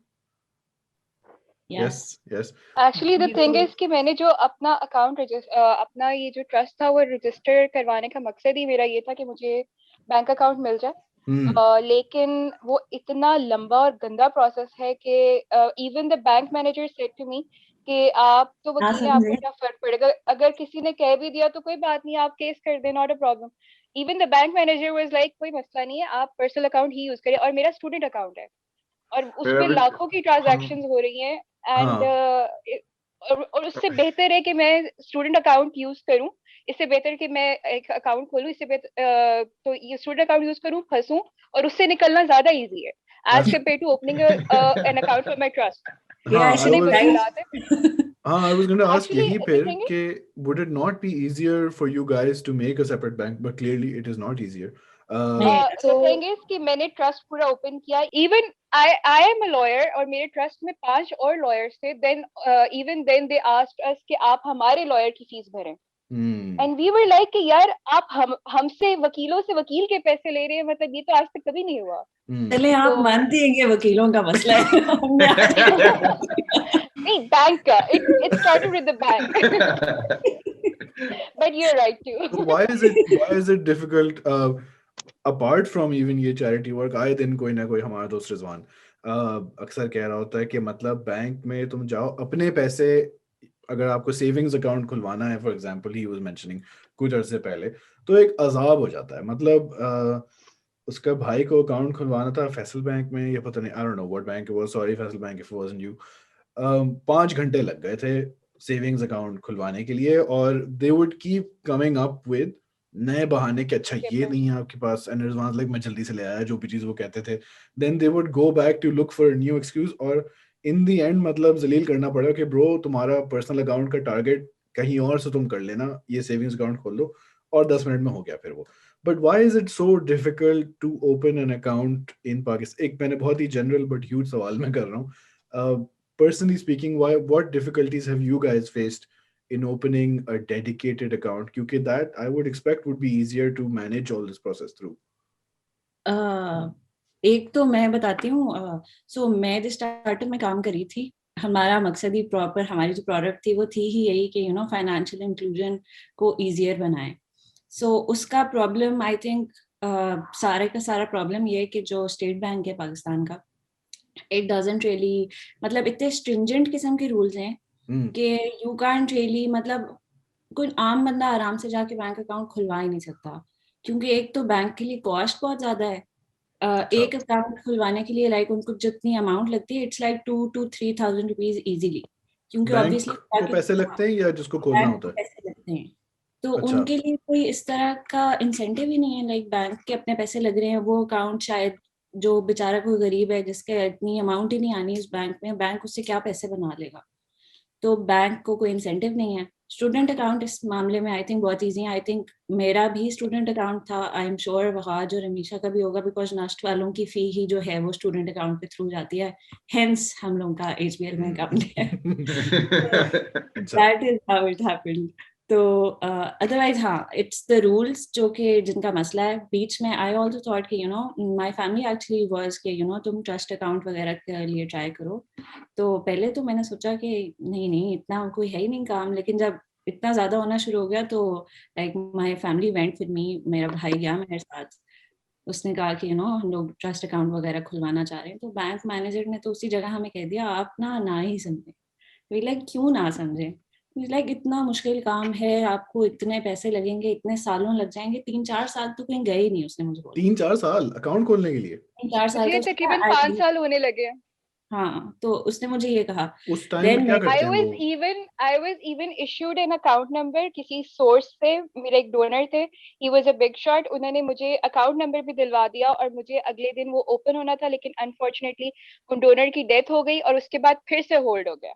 S1: Yes.
S2: Yes.
S5: Actually the
S4: ये
S5: थिंग
S4: तो
S5: इज कि मैंने जो अपना अकाउंट अपना ये जो ट्रस्ट था वो रजिस्टर करवाने का मकसद ही मेरा ये था कि मुझे बैंक अकाउंट मिल जाए। लेकिन वो इतना लंबा और गंदा प्रोसेस है कि even the bank manager said to me कि आप तो
S1: ना
S5: वकील हैं, आपको
S1: समझे
S5: क्या फर्क पड़ेगा, अगर किसी ने कह भी दिया तो कोई बात नहीं, आप केस कर दें, not a problem. Even the bank manager was like कोई मसला नहीं है, आप पर्सनल अकाउंट ही यूज करें। और मेरा स्टूडेंट अकाउंट है और उस
S3: फिर
S5: पे
S3: अभी
S5: लाखों की
S3: हम
S5: ट्रांजैक्शंस हो रही हैं एंड
S2: हाँ।
S5: और उससे बेहतर है कि मैं स्टूडेंट अकाउंट यूज करूं। इससे बेहतर कि मैं एक अकाउंट खोलूं, इससे बेहतर तो ये स्टूडेंट अकाउंट यूज करूं, फंसूं और उससे निकलना ज्यादा इजी है as compare to opening an account for my trust. ये
S2: हाँ,
S5: इतने बुरे हालात है
S2: I was going to ask
S5: actually
S2: यही
S5: द
S2: फिर
S5: थिंग
S2: कि would it not be easier for you guys to make a separate bank, but clearly it is not easier.
S1: नहीं
S5: द थिंग इज कि मैंने ट्रस्ट पूरा open किया। Even I am a lawyer और मेरे trust में 5 और लॉयर्स थे। Then even then they asked us कि आप हमारे लॉयर की फीस भरें एंड वी वर लाइक कि यार आप हमसे वकीलों से वकील के पैसे ले रहे हैं, मतलब ये तो आज तक कभी नहीं हुआ।
S1: चले आप
S5: तो
S1: मानती हैं कि वकीलों का मसला है हमने आज
S5: नहीं, बैंक का it started with the bank but you're right too
S2: So why is it difficult apart from even ये charity work? आए दिन कोई ना कोई हमारा दोस्त रिजवान अक्सर कह रहा होता है कि मतलब बैंक में तुम जाओ अपने पैसे, अगर आपको सेविंग्स अकाउंट खुलवाना है for example he was mentioning कुछ अर्से पहले, तो एक अजाब हो जाता है। मतलब उसका भाई को अकाउंट खुलवाना था फैसल बैंक में या पता नहीं, I don't know what bank it was, sorry Faisal bank if it wasn't you. 5 घंटे लग गए थे सेविंग्स अकाउंट खुलवाने के लिए और they would keep coming up with नए बहाने कि अच्छा ये नहीं है आपके पास, एंड इट वाज लाइक मैं जल्दी से ले आया जो भी चीज़ वो कहते थे। Then they would go back to look for new excuse और इन द एंड मतलब जलील करना पड़ा कि ब्रो तुम्हारा पर्सनल अकाउंट का टारगेट कहीं और से तुम कर लेना, ये सेविंग्स अकाउंट खोल लो, और 10 मिनट में हो गया फिर वो। But why is it so difficult to open an account in Pakistan? एक मैंने बहुत ही जनरल बट ह्यूज सवाल मैं कर रहा हूँ। Personally speaking, what difficulties have you guys faced in opening a dedicated account? Because that I would expect would be easier to manage all this process through.
S1: एक तो मैं बताती हूँ। सो मैं जिस स्टार्टअप में काम करी थी, हमारा मकसद ही प्रॉपर, हमारी जो प्रोडक्ट थी वो थी ही यही कि फाइनेंशियल इंक्लूजन को ईजियर बनाए। सो उसका प्रॉब्लम आई थिंक सारे का सारा प्रॉब्लम ये है कि जो स्टेट बैंक है पाकिस्तान का, इट डजंट रियली, मतलब इतने स्ट्रिंजेंट किस्म के रूल्स हैं कि यू कांट रियली, मतलब कोई आम बंदा आराम से जाके बैंक अकाउंट खुलवा ही नहीं सकता, क्योंकि एक तो बैंक के लिए कॉस्ट बहुत ज्यादा है। एक अकाउंट खुलवाने के लिए लाइक उनको जितनी अमाउंट लगती है it's like 2,000 to 3,000 rupees easily, क्योंकि
S2: बैंक
S1: ऑब्वियसली
S2: को पैसे लगते हैं या जिसको खोलना
S1: बैंक
S2: होता
S1: को
S2: है?
S1: पैसे लगते हैं, तो
S2: अच्छा।
S1: उनके लिए कोई इस तरह का इंसेंटिव ही नहीं है। लाइक बैंक के अपने पैसे लग रहे हैं, वो अकाउंट शायद जो बेचारा कोई गरीब है जिसके इतनी अमाउंट ही नहीं आनी इस बैंक में, बैंक उससे क्या पैसे बना लेगा। तो बैंक को कोई इंसेंटिव नहीं है। स्टूडेंट अकाउंट इस मामले में आई थिंक बहुत ईजी है। आई थिंक मेरा भी स्टूडेंट अकाउंट था, आई एम श्योर वहाज और रमीशा का भी होगा, बिकॉज नस्ट वालों की फी ही जो है वो स्टूडेंट अकाउंट के थ्रू जाती है, हेंस हम लोगों का एचबीएल में अकाउंट है।
S2: अच्छा।
S1: That is how it happened. तो अदरवाइज हाँ, इट्स द रूल्स जो कि जिनका मसला है। बीच में आई ऑल्सो थॉट कि माई फैमिली एक्चुअली वाज कि तुम ट्रस्ट अकाउंट वगैरह के लिए ट्राई करो। तो पहले तो मैंने सोचा कि नहीं नहीं, इतना कोई है ही नहीं काम, लेकिन जब इतना ज्यादा होना शुरू हो गया तो like my family went with me, मेरा भाई गया मेरे साथ। उसने कहा कि हम लोग ट्रस्ट अकाउंट वगैरह खुलवाना चाह रहे हैं। तो बैंक मैनेजर ने तो उसी जगह हमें कह दिया आप ना ही समझे। वी लाइक क्यों ना समझे, लाइक इतना मुश्किल काम है, आपको इतने पैसे लगेंगे, इतने सालों लग जाएंगे, 3-4 साल तो कहीं गए ही नहीं, उसने मुझे बोला।
S2: 3-4 साल अकाउंट खोलने के लिए?
S1: 3-4 साल
S5: मुझे
S1: का
S5: तकरीबन
S1: उसका
S5: 5 साल होने लगे।
S1: हाँ, तो उसने मुझे ये कहा।
S2: उस टाइम में
S1: देन
S2: क्या
S5: I
S2: करते हैं
S5: was
S2: वो?
S5: even I was even issued an account number किसी सोर्स से। मेरे एक डोनर थे, he was a big shot, उन्होंने मुझे अकाउंट नंबर भी दिलवा दिया और मुझे अगले दिन वो ओपन होना था, लेकिन अनफॉर्चुनेटली उन डोनर की डेथ हो गई और उसके बाद फिर से होल्ड हो गया।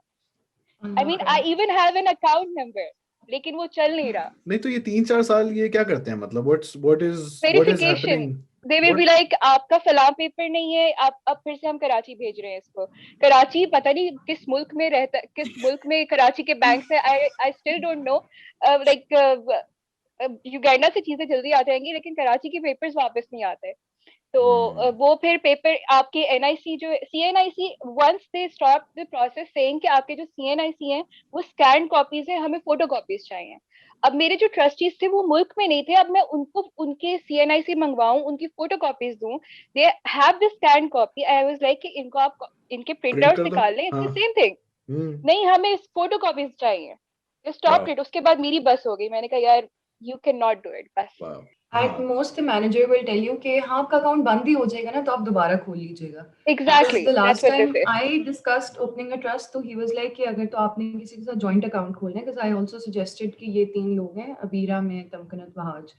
S5: I mean I even have an account number, लेकिन वो चल नहीं रहा।
S2: नहीं तो ये 3-4 साल ये क्या करते हैं, मतलब what is
S5: verification,
S2: happening?
S5: They will be like आपका फलां पेपर नहीं है, आप अब फिर से हम कराची भेज रहे हैं इसको। कराची पता नहीं किस मुल्क में रहता, किस मुल्क में कराची के बैंक से, I still don't know. Like Uganda से चीजें जल्दी आ जाएंगी लेकिन कराची के पेपर्स वापस नहीं आते। तो वो फिर पेपर आपके एनआईसी जो CNIC, once they stop the process saying कि आपके जो सीएनआईसी हैं वो स्कैन कॉपीज हैं, हमें फोटो कॉपीज चाहिए। अब मेरे जो ट्रस्टीज थे वो मुल्क में नहीं थे, अब मैं उनको उनके सीएनआईसी मंगवाऊं, उनकी फोटो कॉपीज दूं, they have the scan copy. I was like कि इनको आप इनके प्रिंट
S2: प्रिंट
S5: आउट
S2: कर दो।
S5: निकाल लें,
S2: हाँ।
S5: It's same thing. नहीं, हमें फोटो कॉपीज चाहिए। स्टॉप
S2: वाह
S5: इट। उसके बाद मेरी बस हो गई, मैंने कहा यार you can not do it, बस।
S2: वाह।
S4: At
S2: हाँ
S4: most, the manager will tell you कि हाँ आपका अकाउंट बंद ही हो जाएगा ना, तो आप दोबारा खोल लीजिएगा। Because
S5: exactly
S4: the
S5: that's
S4: last
S5: what they
S4: time
S5: से।
S4: I discussed opening a trust, तो he was like कि अगर तो आपने किसी के साथ joint account खोलना है, because I also suggested कि ये 3 लोग हैं, अबीरा में तमकनत वहाज।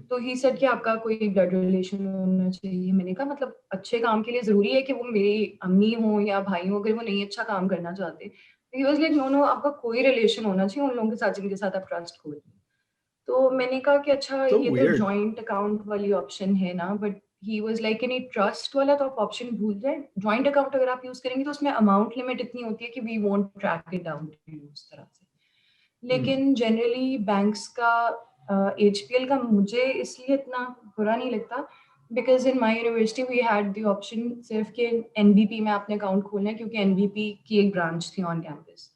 S4: तो he said कि आपका कोई blood relation होना चाहिए। मैंने कहा मतलब अच्छे काम के लिए जरूरी है कि वो मेरी अम्मी हो या भाई हो, अगर वो नहीं अच्छा काम करना चाहते। He was like no आपका कोई relation होना चाहिए उन लोगों के साथ जिनके साथ आप ट्रस्ट खोल। तो मैंने कहा कि अच्छा
S2: So
S4: ये तो
S2: weird.
S4: जॉइंट अकाउंट वाली ऑप्शन है ना, बट ही वाज लाइक कि नहीं ट्रस्ट वाला तो आप ऑप्शन भूल जाए। जॉइंट अकाउंट अगर आप यूज करेंगे तो उसमें अमाउंट लिमिट इतनी होती है कि we won't track it down to you उस तरह से। लेकिन जनरली बैंक्स का एचपीएल का मुझे इसलिए इतना बुरा नहीं लगता, because in my university we had the option सिर्फ कि एनबीपी में आपने अकाउंट खोलना है, क्योंकि एनबीपी की एक ब्रांच थी on campus,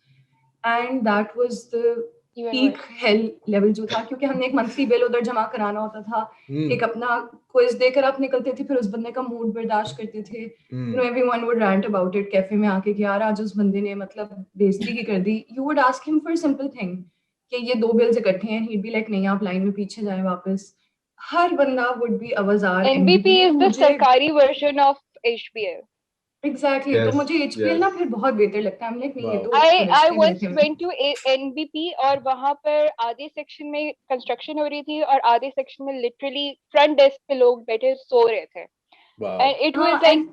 S4: and that was the peak hello level जो था, क्योंकि हमने एक मंथली बिल उधर जमा कराना होता था, एक अपना क्विज देकर आप निकलते थे, फिर उस बंदे का मूड बर्दाश्त करते थे। Everyone would rant about it cafe में आके कि यार आज उस बंदे ने मतलब बेइज्जती की कर दी। You would ask him for simple thing कि ये 2 बिल्स इकट्ठे हैं, he'd be like नहीं आप लाइन में पीछे जाएं वापस। हर बंदा वुड बी अवजार
S5: एनबीपी इज द सरकारी वर्जन ऑफ एचपीएल।
S4: एग्जैक्टली। तो मुझे एचपीएल ना फिर बहुत बेहतर लगता है। हम लाइक नहीं ये तो
S5: I once went to NBP और वहां पर आधे सेक्शन में कंस्ट्रक्शन हो रही थी और आधे सेक्शन में लिटरली फ्रंट डेस्क पे लोग बैठे सो रहे थे, एंड इट वाज लाइक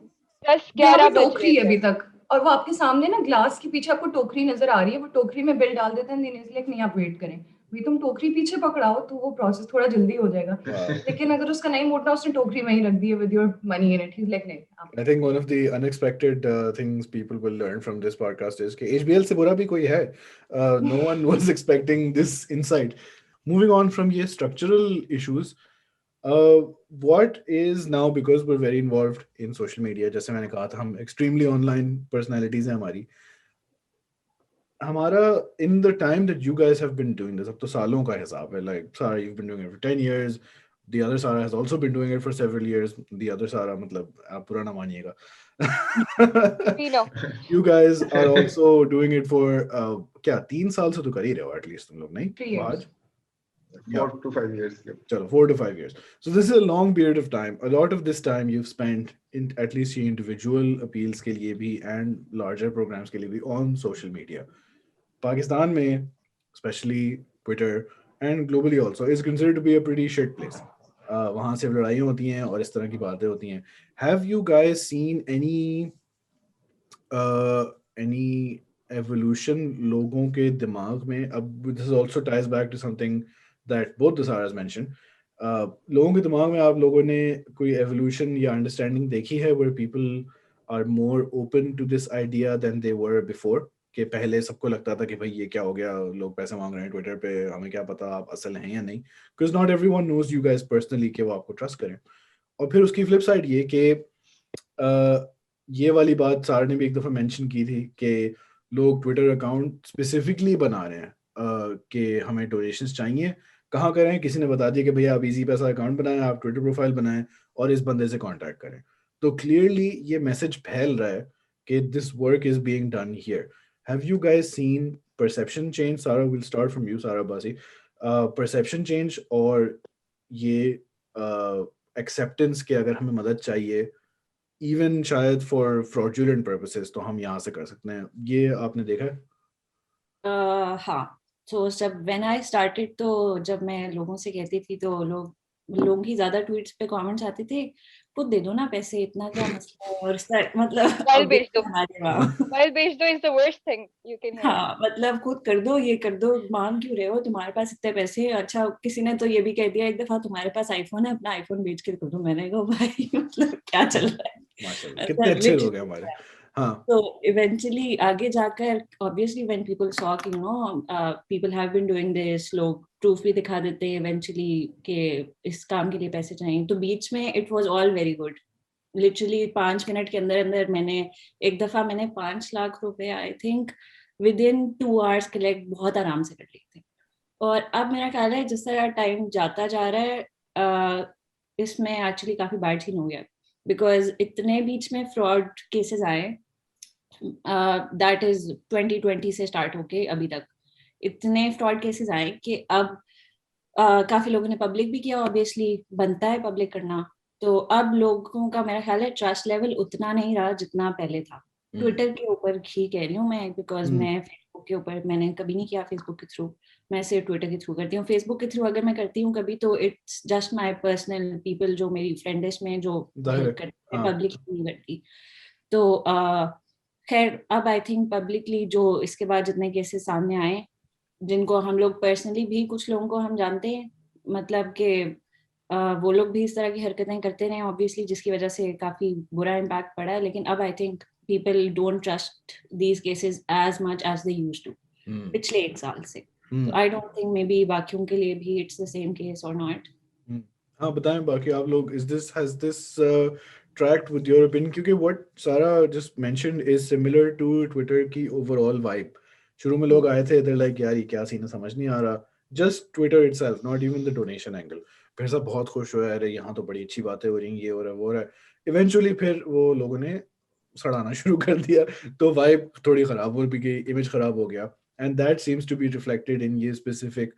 S5: 10-11 बज
S4: टोकरी
S5: रहे
S4: है अभी
S5: थे।
S4: तक, और वो आपके सामने ना ग्लास के पीछे आपको टोकरी नजर आ रही है, वो टोकरी में बिल डाल देते हैं, लाइक नहीं आप वेट करें भाई, तुम टोकरी पीछे पकड़ाओ तो वो प्रोसेस थोड़ा जल्दी हो जाएगा। लेकिन अगर उसका नहीं मोड़ना, उसने टोकरी वहीं रख दी है with your money in it, he is like नहीं आप।
S2: I think one of the unexpected things people will learn from this podcast is कि HBL से बुरा भी कोई है. No one was expecting this insight. Moving on from ये structural issues, what is now, because we're very involved in social media, जैसे मैंने कहा था हम extremely online personalities हैं हमारी. हमारा in the time that you guys have been doing this, अब तो सालों का हिसाब है, like Sarah you've been doing it for 10 years, the other Sarah has also been doing it for several years, the other Sarah मतलब आप बुरा ना मानिएगा.
S5: We know.
S2: You guys are also doing it for क्या 3 साल से तो कर ही रहे हो at least तुम लोग, नहीं?
S4: 3 years.
S3: 4 to 5 years.
S2: चलो 4 to 5 years. So this is a long period of time. A lot of this time you've spent in at least ये individual appeals के लिए भी and larger programs के लिए भी on social media. पाकिस्तान में specially Twitter and globally also is considered to be a pretty shit place. वहाँ से लड़ाइयाँ होती हैं और इस तरह की बातें होती हैं. Have you guys seen any evolution लोगों के दिमाग में? अब this also ties back to something that both the Saras mentioned. लोगों के दिमाग में आप लोगों ने कोई evolution या understanding देखी है where people are more open to this idea than they were before? कि पहले सबको लगता था कि भाई ये क्या हो गया, लोग पैसे मांग रहे हैं ट्विटर पे, हमें क्या पता आप असल हैं या नहीं, because not everyone knows you guys personally कि वो आपको ट्रस्ट करें. और फिर उसकी फ्लिप साइड ये कि ये वाली बात सार ने भी एक दफ़ा मेंशन की थी कि लोग ट्विटर अकाउंट स्पेसिफिकली बना रहे हैं कि हमें डोनेशंस चाहिए, कहाँ करें, किसी ने बता दिया कि भैया आप इजी पैसा अकाउंट बनाएं, आप ट्विटर प्रोफाइल बनाएं और इस बंदे से कांटेक्ट करें. तो क्लियरली ये मैसेज फैल रहा है कि this work is being done here. Have you guys seen perception change? Sara, will start from you Sara Basi. Perception change और ये एक्सेप्टेंस के अगर हमें मदद चाहिए इवन शायद फॉर फ्रॉडुलेंट पर्पसेस तो हम यहाँ से कर सकते हैं, ये आपने देखा है?
S1: हाँ, तो जब व्हेन आई स्टार्टेड, तो जब मैं लोगों से कहती थी तो लोग ही ज्यादा ट्वीट्स पे कमेंट्स आते थे, खुद दे दो ना पैसे, इतना क्या मसला है, और मतलब
S5: मोबाइल बेच दो,
S1: हमारे वहाँ
S5: मोबाइल बेच दो is the worst thing you can hear.
S1: हाँ, मतलब खुद कर दो, ये कर दो, मांग क्यों रहे हो, तुम्हारे पास इतने पैसे हैं. अच्छा, किसी ने तो ये भी कह दिया एक दफा, तुम्हारे पास आईफोन है, अपना आईफोन बेच के कर दो. मैंने कहा भाई मतलब क्या चल रहा है.
S2: माशाल्लाह, कितने अच्छे लोग हैं हमारे. हाँ,
S1: So eventually आगे जाकर obviously when people saw कि people have been doing this, लोग proof भी दिखा देते हैं eventually कि इस काम के लिए पैसे चाहिए, तो बीच में it was all very good. Literally 5 minute के अंदर अंदर मैंने एक दफा 5 लाख रुपए I think within 2 hours collect बहुत आराम से कर लिए थे. और अब मेरा ख्याल है जिस तरह टाइम जाता जा रहा है इसमें एक्चुअली काफी बैड सीन हो गया, बिकॉज इतने बीच में फ्रॉड केसेस आए, दैट इज 2020 से स्टार्ट होके अभी तक इतने फ्रॉड केसेस आए कि अब काफी लोगों ने पब्लिक भी किया, ऑब्वियसली बनता है पब्लिक करना. तो अब लोगों का मेरा ख्याल है ट्रस्ट लेवल उतना नहीं रहा जितना पहले था. ट्विटर के ऊपर ही कह रही हूँ मैं, बिकॉज मैं फेसबुक के ऊपर मैंने कभी नहीं किया, फेसबुक के थ्रू मैं सिर्फ ट्विटर के थ्रू करती हूँ. फेसबुक के थ्रू अगर मैं करती हूँ कभी तो it's just my personal people जो मेरी फ्रेंड लिस्ट में जो हेल्प करते हैं, पब्लिक नहीं करती. तो खैर अब आई थिंक पब्लिकली जो इसके बाद जितने केसेस सामने आए, जिनको हम लोग पर्सनली भी कुछ लोगों को हम जानते हैं, मतलब कि वो लोग भी इस तरह की हरकतें करते रहे ऑब्वियसली, जिसकी वजह से काफी बुरा इम्पैक्ट पड़ा है. लेकिन अब I think people don't trust these cases as much as they used to पिछले 1 साल से. So I don't think maybe बाकियों के लिए भी it's the same case or not.
S2: हाँ, बताएं बाकी आप लोग, has this tracked with your opinion? क्योंकि what Sarah just mentioned is similar to Twitter की overall vibe. शुरू में लोग आए थे, they're like यार ये क्या सीन है, समझ नहीं आ रहा, just Twitter itself, not even the donation angle. फिर सब बहुत खुश हुए, अरे यहाँ तो बड़ी अच्छी बातें हो रही हैं, ये हो रहा है वो हो रहा है. Eventually फिर वो लोगों ने सड़ाना शुरू कर दिया, तो वाइब थोड़ी खराब हो गई, इमेज खराब हो गया. And that seems to be reflected in ये specific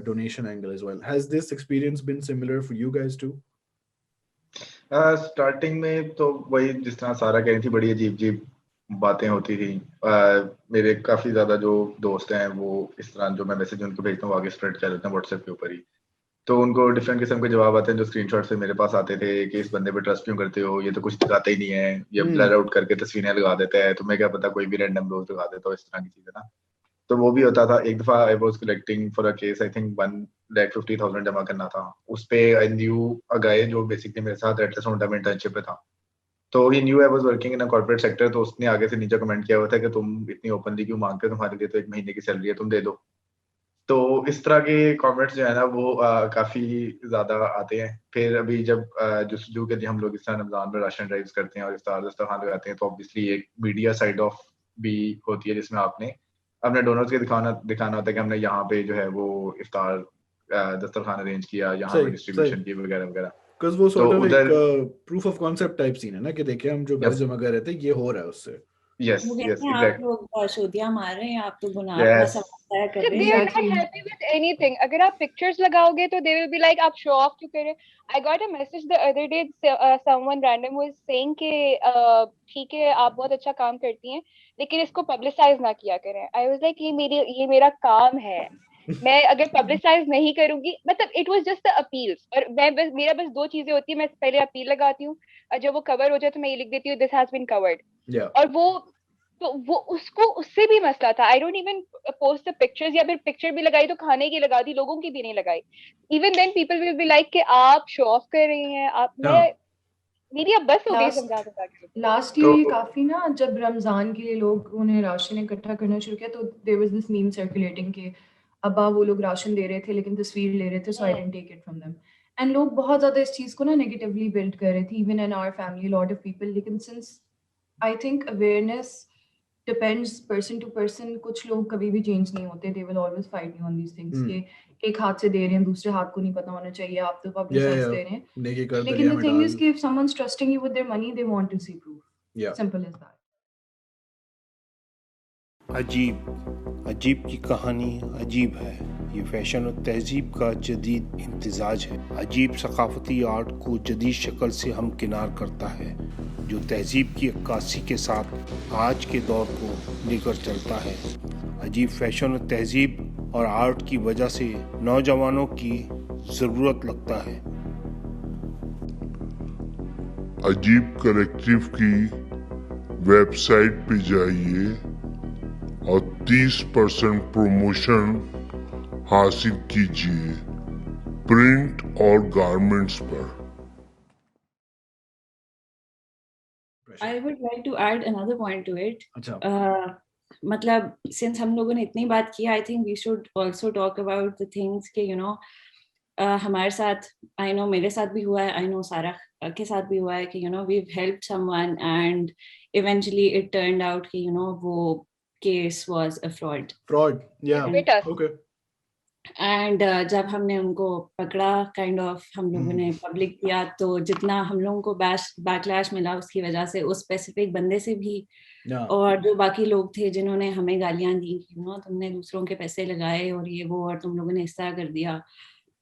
S2: donation angle as well. Has this experience been similar for you guys too?
S3: Starting में तो वही जिस तरह सारा कह रही थी, बड़ी अजीब अजीब बातें होती थी. मेरे काफी ज्यादा जो दोस्त हैं वो इस तरह जो मैं मैसेज उनको भेजता हूँ आगे स्प्रेड कर देते हैं व्हाट्सएप के ऊपर ही. तो उनको डिफरेंट किस्म के जवाब आते हैं जो स्क्रीनशॉट से मेरे पास आते थे कि इस बंदे पे ट्रस्ट क्यों करते हो, ये तो कुछ दिखाता ही नहीं है, ये ब्लर आउट करके तस्वीरें लगा देता है, तुम्हें क्या पता कोई भी रैंडम लोग लगा देता हो, इस तरह की चीजें ना. तो वो भी होता था. एक दफा I was collecting for a case, I think 1,50,000 जमा करना था. उस पे आई न्यू अ गाय जो बेसिकली मेरे साथ एटलस होंडा में इंटर्नशिप पे था. तो he knew I was working in a corporate sector. तो उसने आगे से नीचे कमेंट किया हुआ था कि तुम इतनी ओपनली क्यों मांगते हो, तुम्हारे लिए तो 1 महीने की सैलरी है, तुम दे दो. तो इस तरह के कमेंट्स जो है ना वो काफी ज्यादा आते हैं. फिर अभी जब जो के लिए हम लोग इस तरह रमजान में राशन ड्राइव्स करते हैं और इफ्तार दस्तरखान लगाते हैं, तो ऑब्वियसली एक मीडिया साइड ऑफ भी होती है जिसमें आपने अपने डोनर्स के दिखाना होता है कि हमने यहाँ पे जो है वो इफ्तार दस्तरखान अरेंज किया, यहाँ पे डिस्ट्रीब्यूशन की वगैरह वगैरह.
S2: Because वो sort of एक proof of concept type scene है ना कि देखिए हम जो पैसे जमा कर रहे थे ये हो रहा है उससे.
S3: Yes,
S1: वो
S3: yes,
S1: कहते हैं आप
S3: exactly.
S1: लोग शोधिया मार रहे हैं, आप तो गुनाह अपना
S3: Yes.
S1: सवाल कर
S5: So
S1: रहे
S5: they
S1: हैं।
S5: are not
S4: Exactly.
S5: happy with anything. अगर आप pictures लगाओगे तो they will be like आप show off क्यों कर रहे हैं? I got a message the other day. Someone random was saying कि ठीक है आप बहुत अच्छा काम करती हैं लेकिन इसको publicize ना किया करें. I was like ये मेरा काम है. मैं अगर publicize नहीं करूंगी मतलब it was just the appeals और मेरा बस दो चीजें होती है. मैं पहले अपील लगाती हूँ और जब वो cover हो जाए तो मैं ये लिख देती हूँ this has been covered.
S3: Yeah.
S5: और वो उसको उससे भी मसला था. I don't even post the pictures या फिर पिक्चर भी लगाई तो खाने की लगा दी, लोगों की भी नहीं लगाई. Even then people will be like कि आप शो ऑफ कर रही हैं. आप मैं मेरी अब बस हो गई समझा समझा के.
S4: लास्ट
S3: तो-
S4: ईयर काफी ना जब रमजान के लिए लोग उन्हें राशन इकट्ठा करना शुरू किया तो there was this meme circulating कि अब्बा वो लोग राशन दे रहे थे लेकिन तस्वीर ले रहे थे so I didn't take it from them. And लोग बहुत ज्यादा इस चीज को ना नेगेटिवली बिल्ड कर रहे थे even in our family lot of people. लेकिन since I think awareness depends person to person. कुछ लोग कभी भी चेंज नहीं होते. They will always fight you on these things कि एक हाथ से दे रहे हैं दूसरे हाथ को नहीं पता होना चाहिए, आप तो पब्लिसाइज कर रहे हैं.
S2: नेकी कर
S4: लेकिन
S2: दरिया
S4: the
S2: में
S4: thing is
S2: डाल।
S4: कि if someone's trusting you with their money, they want to see proof.
S2: Yeah.
S4: Simple as that.
S7: अजीब की कहानी अजीब है. ये फैशन और तहजीब का जदीद इम्तिजाज है. अजीब सकाफती आर्ट को जदीद शक्ल से हमकिनार करता है जो तहजीब की अक्कासी के साथ आज के दौर को लेकर चलता है. अजीब फैशन और तहजीब और आर्ट की वजह से नौजवानों की ज़रूरत लगता है.
S8: अजीब कलेक्टिव की वेबसाइट पे जाइए और 30% प्रमोशन हासिल कीजिए प्रिंट और गारमेंट्स पर.
S1: I would like to add another point to it.
S2: अच्छा.
S1: मतलब since हम लोगों ने इतनी बात की, I think we should also talk about the things कि हमारे साथ, I know मेरे साथ भी हुआ है, I know सारा के साथ भी हुआ है कि we've helped someone and eventually it turned out कि वो case was a fraud.
S2: Fraud. Yeah.
S5: Bit us.
S2: Okay.
S1: And जब हमने उनको पकड़ा काइंड ऑफ हम लोगों ने पब्लिक किया तो जितना हम लोगों को बैकलैश मिला उसकी वजह से उस स्पेसिफिक बंदे से भी और जो बाकी लोग थे जिन्होंने हमें गालियां दी तुमने दूसरों के पैसे लगाए और ये वो और तुम लोगों ने इस तरह कर दिया.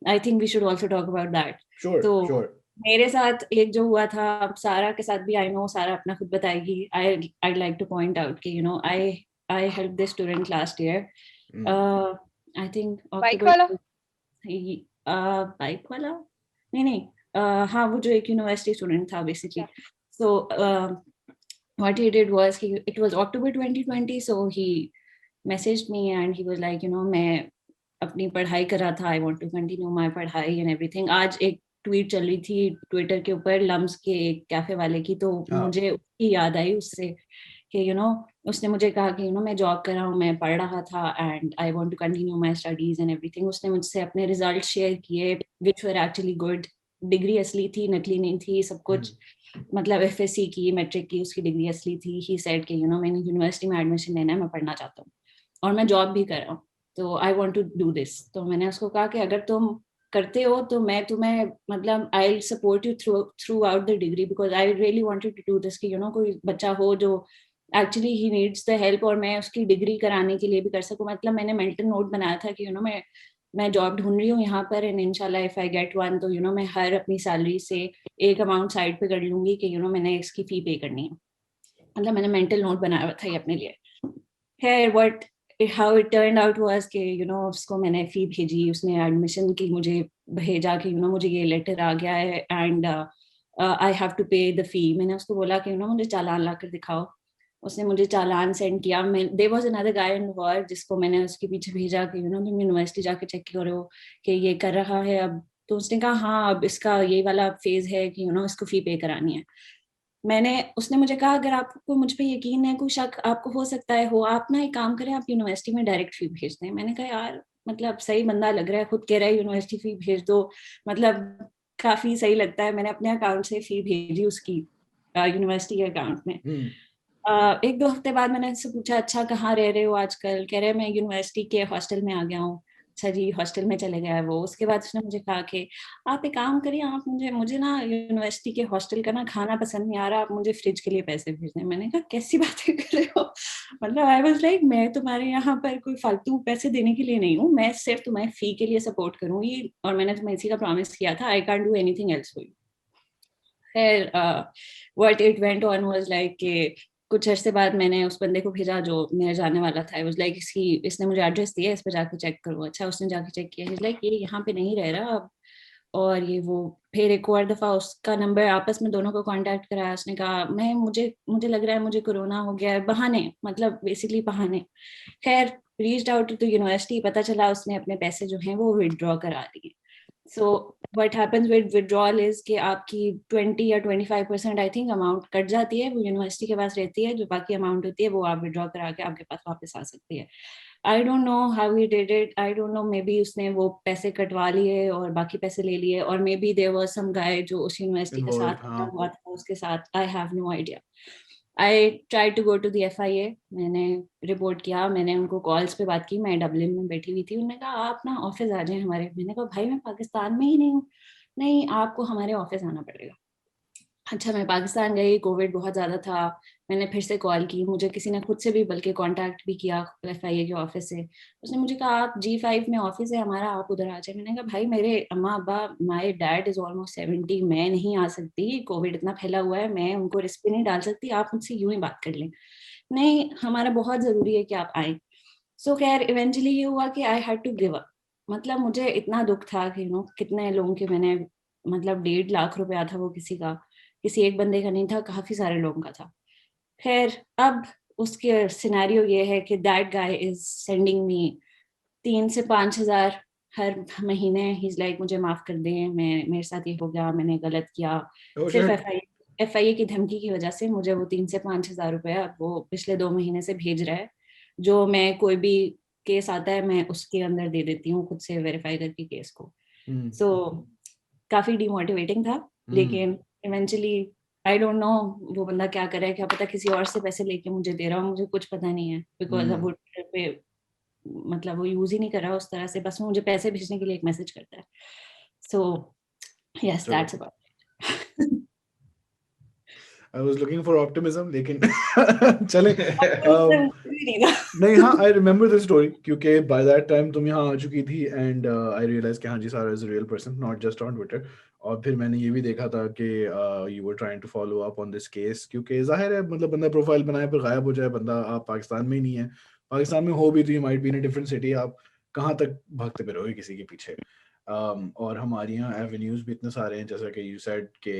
S1: I think we should also talk about that. तो मेरे साथ एक जो हुआ था, सारा के साथ भी आई नो सारा अपना खुद बताएगी. I like to point out कि I help this student last year. I think
S5: bike वाला
S1: नहीं हाँ वो जो एक यूनिवर्सिटी स्टूडेंट था basically. So what he did was it was October 2020, so he messaged me and he was like मैं अपनी पढ़ाई कर रहा था, I want to continue my पढ़ाई and everything. आज एक ट्वीट चल रही थी ट्विटर के ऊपर लम्स के एक कैफे वाले की, तो मुझे उसकी याद आई उससे कि उसने मुझे कहा कि मैं जॉब कर रहा हूँ, मैं पढ़ रहा था and I want to continue my studies and everything. उसने मुझसे अपने रिजल्ट शेयर किए which were actually good. Degree असली थी, नकली नहीं थी, सब कुछ. मतलब एफएससी की, मैट्रिक की, उसकी डिग्री असली थी. ही सेड कि मैंने यूनिवर्सिटी में एडमिशन लेना है, मैं पढ़ना चाहता हूँ और मैं जॉब भी कर रहा हूँ, तो I want to do this. तो मैंने उसको कहा कि अगर तुम करते हो तो मैं तुम्हें मतलब I will support you throughout the degree because I really wanted to do this कि कोई बच्चा हो जो एक्चुअली ही नीड्स द हेल्प और मैं उसकी डिग्री कराने के लिए भी कर सकूं. मतलब मैंने मेंटल नोट बनाया था कि मैं जॉब ढूंढ रही हूँ यहाँ पर एंड इंशाल्लाह इफ आई गेट वन तो मैं हर अपनी सैलरी से एक अमाउंट साइड पे कर लूंगी कि मैंने इसकी फी पे करनी है. मतलब मैंने मेंटल नोट बनाया था ये अपने लिए. खैर what how it turn out was कि उसको मैंने फी भेजी, उसने एडमिशन की मुझे भेजा कि मुझे ये लेटर आ गया है एंड आई हैव टू पे द फी. मैंने उसको बोला कि मुझे चालान ला कर दिखाओ. उसने मुझे चालान सेंड किया. There was another guy involved जिसको मैंने उसके पीछे भेजा कि तुम यूनिवर्सिटी जाके चेक करो कि ये कर रहा है अब. तो उसने कहा हाँ अब इसका ये वाला फेज है कि इसको फी पे करानी है. उसने मुझे कहा अगर आपको मुझ पे यकीन है, कोई शक आपको हो सकता है हो, आप ना एक काम करें, आप यूनिवर्सिटी में डायरेक्ट फी भेज दें. मैंने कहा यार मतलब सही बंदा लग रहा है, खुद कह रहा है यूनिवर्सिटी फी भेज दो, मतलब काफी सही लगता है. मैंने अपने अकाउंट से फी भेजी उसकी यूनिवर्सिटी के अकाउंट में. एक दो हफ्ते बाद मैंने उससे पूछा अच्छा कहाँ रह रहे हो आजकल. कह रहे मैं यूनिवर्सिटी के हॉस्टल में आ गया हूँ. अच्छा जी हॉस्टल में चले गया है वो। उसके बाद उसने मुझे कहा कि आप एक काम करिए, आप मुझे ना यूनिवर्सिटी के हॉस्टल का ना खाना पसंद नहीं आ रहा, आप मुझे फ्रिज के लिए पैसे भेज दें। मैंने कहा कैसी बातें कर रहे हो, मतलब आई वाज लाइक मैं तुम्हारे यहाँ पर कोई फालतू पैसे देने के लिए नहीं हूँ, मैं सिर्फ तुम्हारी फी के लिए सपोर्ट करूंगी और मैंने तुम्हें इसी का प्रॉमिस किया था, I can't do anything else for you. खैर what it went on was like कि कुछ अरसे बाद मैंने उस बंदे को भेजा जो मेरा जाने वाला था। वाज लाइक इसने मुझे एड्रेस दिया, इस पे जाके चेक करो। अच्छा उसने जाके चेक किया, लाइक ये यहाँ पे नहीं रह रहा अब, और ये वो। फिर एक और दफा उसका नंबर आपस में दोनों को कांटेक्ट कराया। उसने कहा मैं मुझे मुझे लग रहा है मुझे कोरोना हो गया है, बहाने, मतलब बेसिकली बहाने। खैर रीच्ड आउट टू यूनिवर्सिटी, पता चला उसने अपने पैसे जो हैं वो विड्रॉ करा लिए। So what happens with withdrawal is कि आपकी 20 या 25% आई थिंक अमाउंट कट जाती है, वो यूनिवर्सिटी के पास रहती है, जो बाकी अमाउंट होती है वो आप विड्रॉ करा के आपके पास वापस आ सकती है। I don't know how he did it, I don't know, may be उसने वो पैसे कटवा लिए और बाकी पैसे ले लिए, और maybe there was some guy जो उस यूनिवर्सिटी के साथ
S2: इन्वॉल्व, हाँ।
S1: हुआ था उसके साथ, I have no idea. I try to go to the FIA, मैंने रिपोर्ट किया, मैंने उनको कॉल्स पे बात की, मैं डबलिन में बैठी हुई थी। उन्होंने कहा आप ना ऑफिस आ जाएं हमारे। मैंने कहा भाई मैं पाकिस्तान में ही नहीं हूँ। नहीं आपको हमारे ऑफिस आना पड़ेगा। अच्छा मैं पाकिस्तान गई, कोविड बहुत ज़्यादा था, मैंने फिर से कॉल की, मुझे किसी ने खुद से भी बल्कि कांटेक्ट भी किया FIA के ऑफिस से। उसने मुझे कहा आप G5 में ऑफिस है हमारा, आप उधर आ जाए। मैंने कहा भाई मेरे अम्मा अब्बा, माय डैड इज ऑलमोस्ट 70, मैं नहीं आ सकती, कोविड इतना फैला हुआ है, मैं उनको रिस्क पे नहीं डाल सकती, आप मुझसे यूं ही बात कर लें। नहीं हमारा बहुत ज़रूरी है कि आप आए। सो खैर इवेंचुअली ये हुआ कि I had to give up. मतलब मुझे इतना दुख था कि कितने लोगों के मैंने, मतलब 1.5 लाख रुपया था वो, किसी का, किसी एक बंदे का नहीं था, काफी सारे लोगों का था। खैर अब उसके सिनेरियो ये है कि that guy is sending me 3 से 5 हज़ार हर महीने। ही इज लाइक मुझे माफ कर दें, मैं मेरे साथ ये हो गया, मैंने गलत किया।
S2: Oh
S1: सिर्फ
S2: shit.
S1: FIA की धमकी की वजह से मुझे वो 3 से 5 हज़ार रुपया वो पिछले 2 महीने से भेज रहा है, जो मैं कोई भी केस आता है मैं उसके अंदर दे देती हूँ खुद से वेरीफाई करके केस को।
S2: Hmm.
S1: सो काफी डिमोटिवेटिंग था, लेकिन इवेंचुअली आई डोंट नो वो बंदा क्या कर रहा है, क्या पता किसी और से पैसे लेके मुझे दे रहा हो, मुझे कुछ पता नहीं है, बिकॉज अब वो Twitter पे मतलब वो यूज ही नहीं कर रहा उस तरह से, बस वो मुझे पैसे भेजने के लिए एक मैसेज करता है। So yes that's about.
S2: I was looking for optimism, लेकिन चले नहीं, हाँ आई रिमेम्बर द स्टोरी, क्योंकि बाय दैट टाइम तुम यहाँ आ चुकी थी एंड आई रियलाइज कि हाँ जी Sara is a real person, not just on Twitter. और फिर मैंने ये भी देखा था कि you were trying to follow up on this case, क्योंकि जाहिर है मतलब बंदा प्रोफाइल बनाए पर गायब हो जाए बंदा, आप पाकिस्तान में ही नहीं है, पाकिस्तान में हो भी तो you might be in a different city, आप कहाँ तक भागते फिरोगे किसी के पीछे। और हमारे यहाँ एवेन्यूज भी इतने सारे हैं, जैसा कि यू सेड के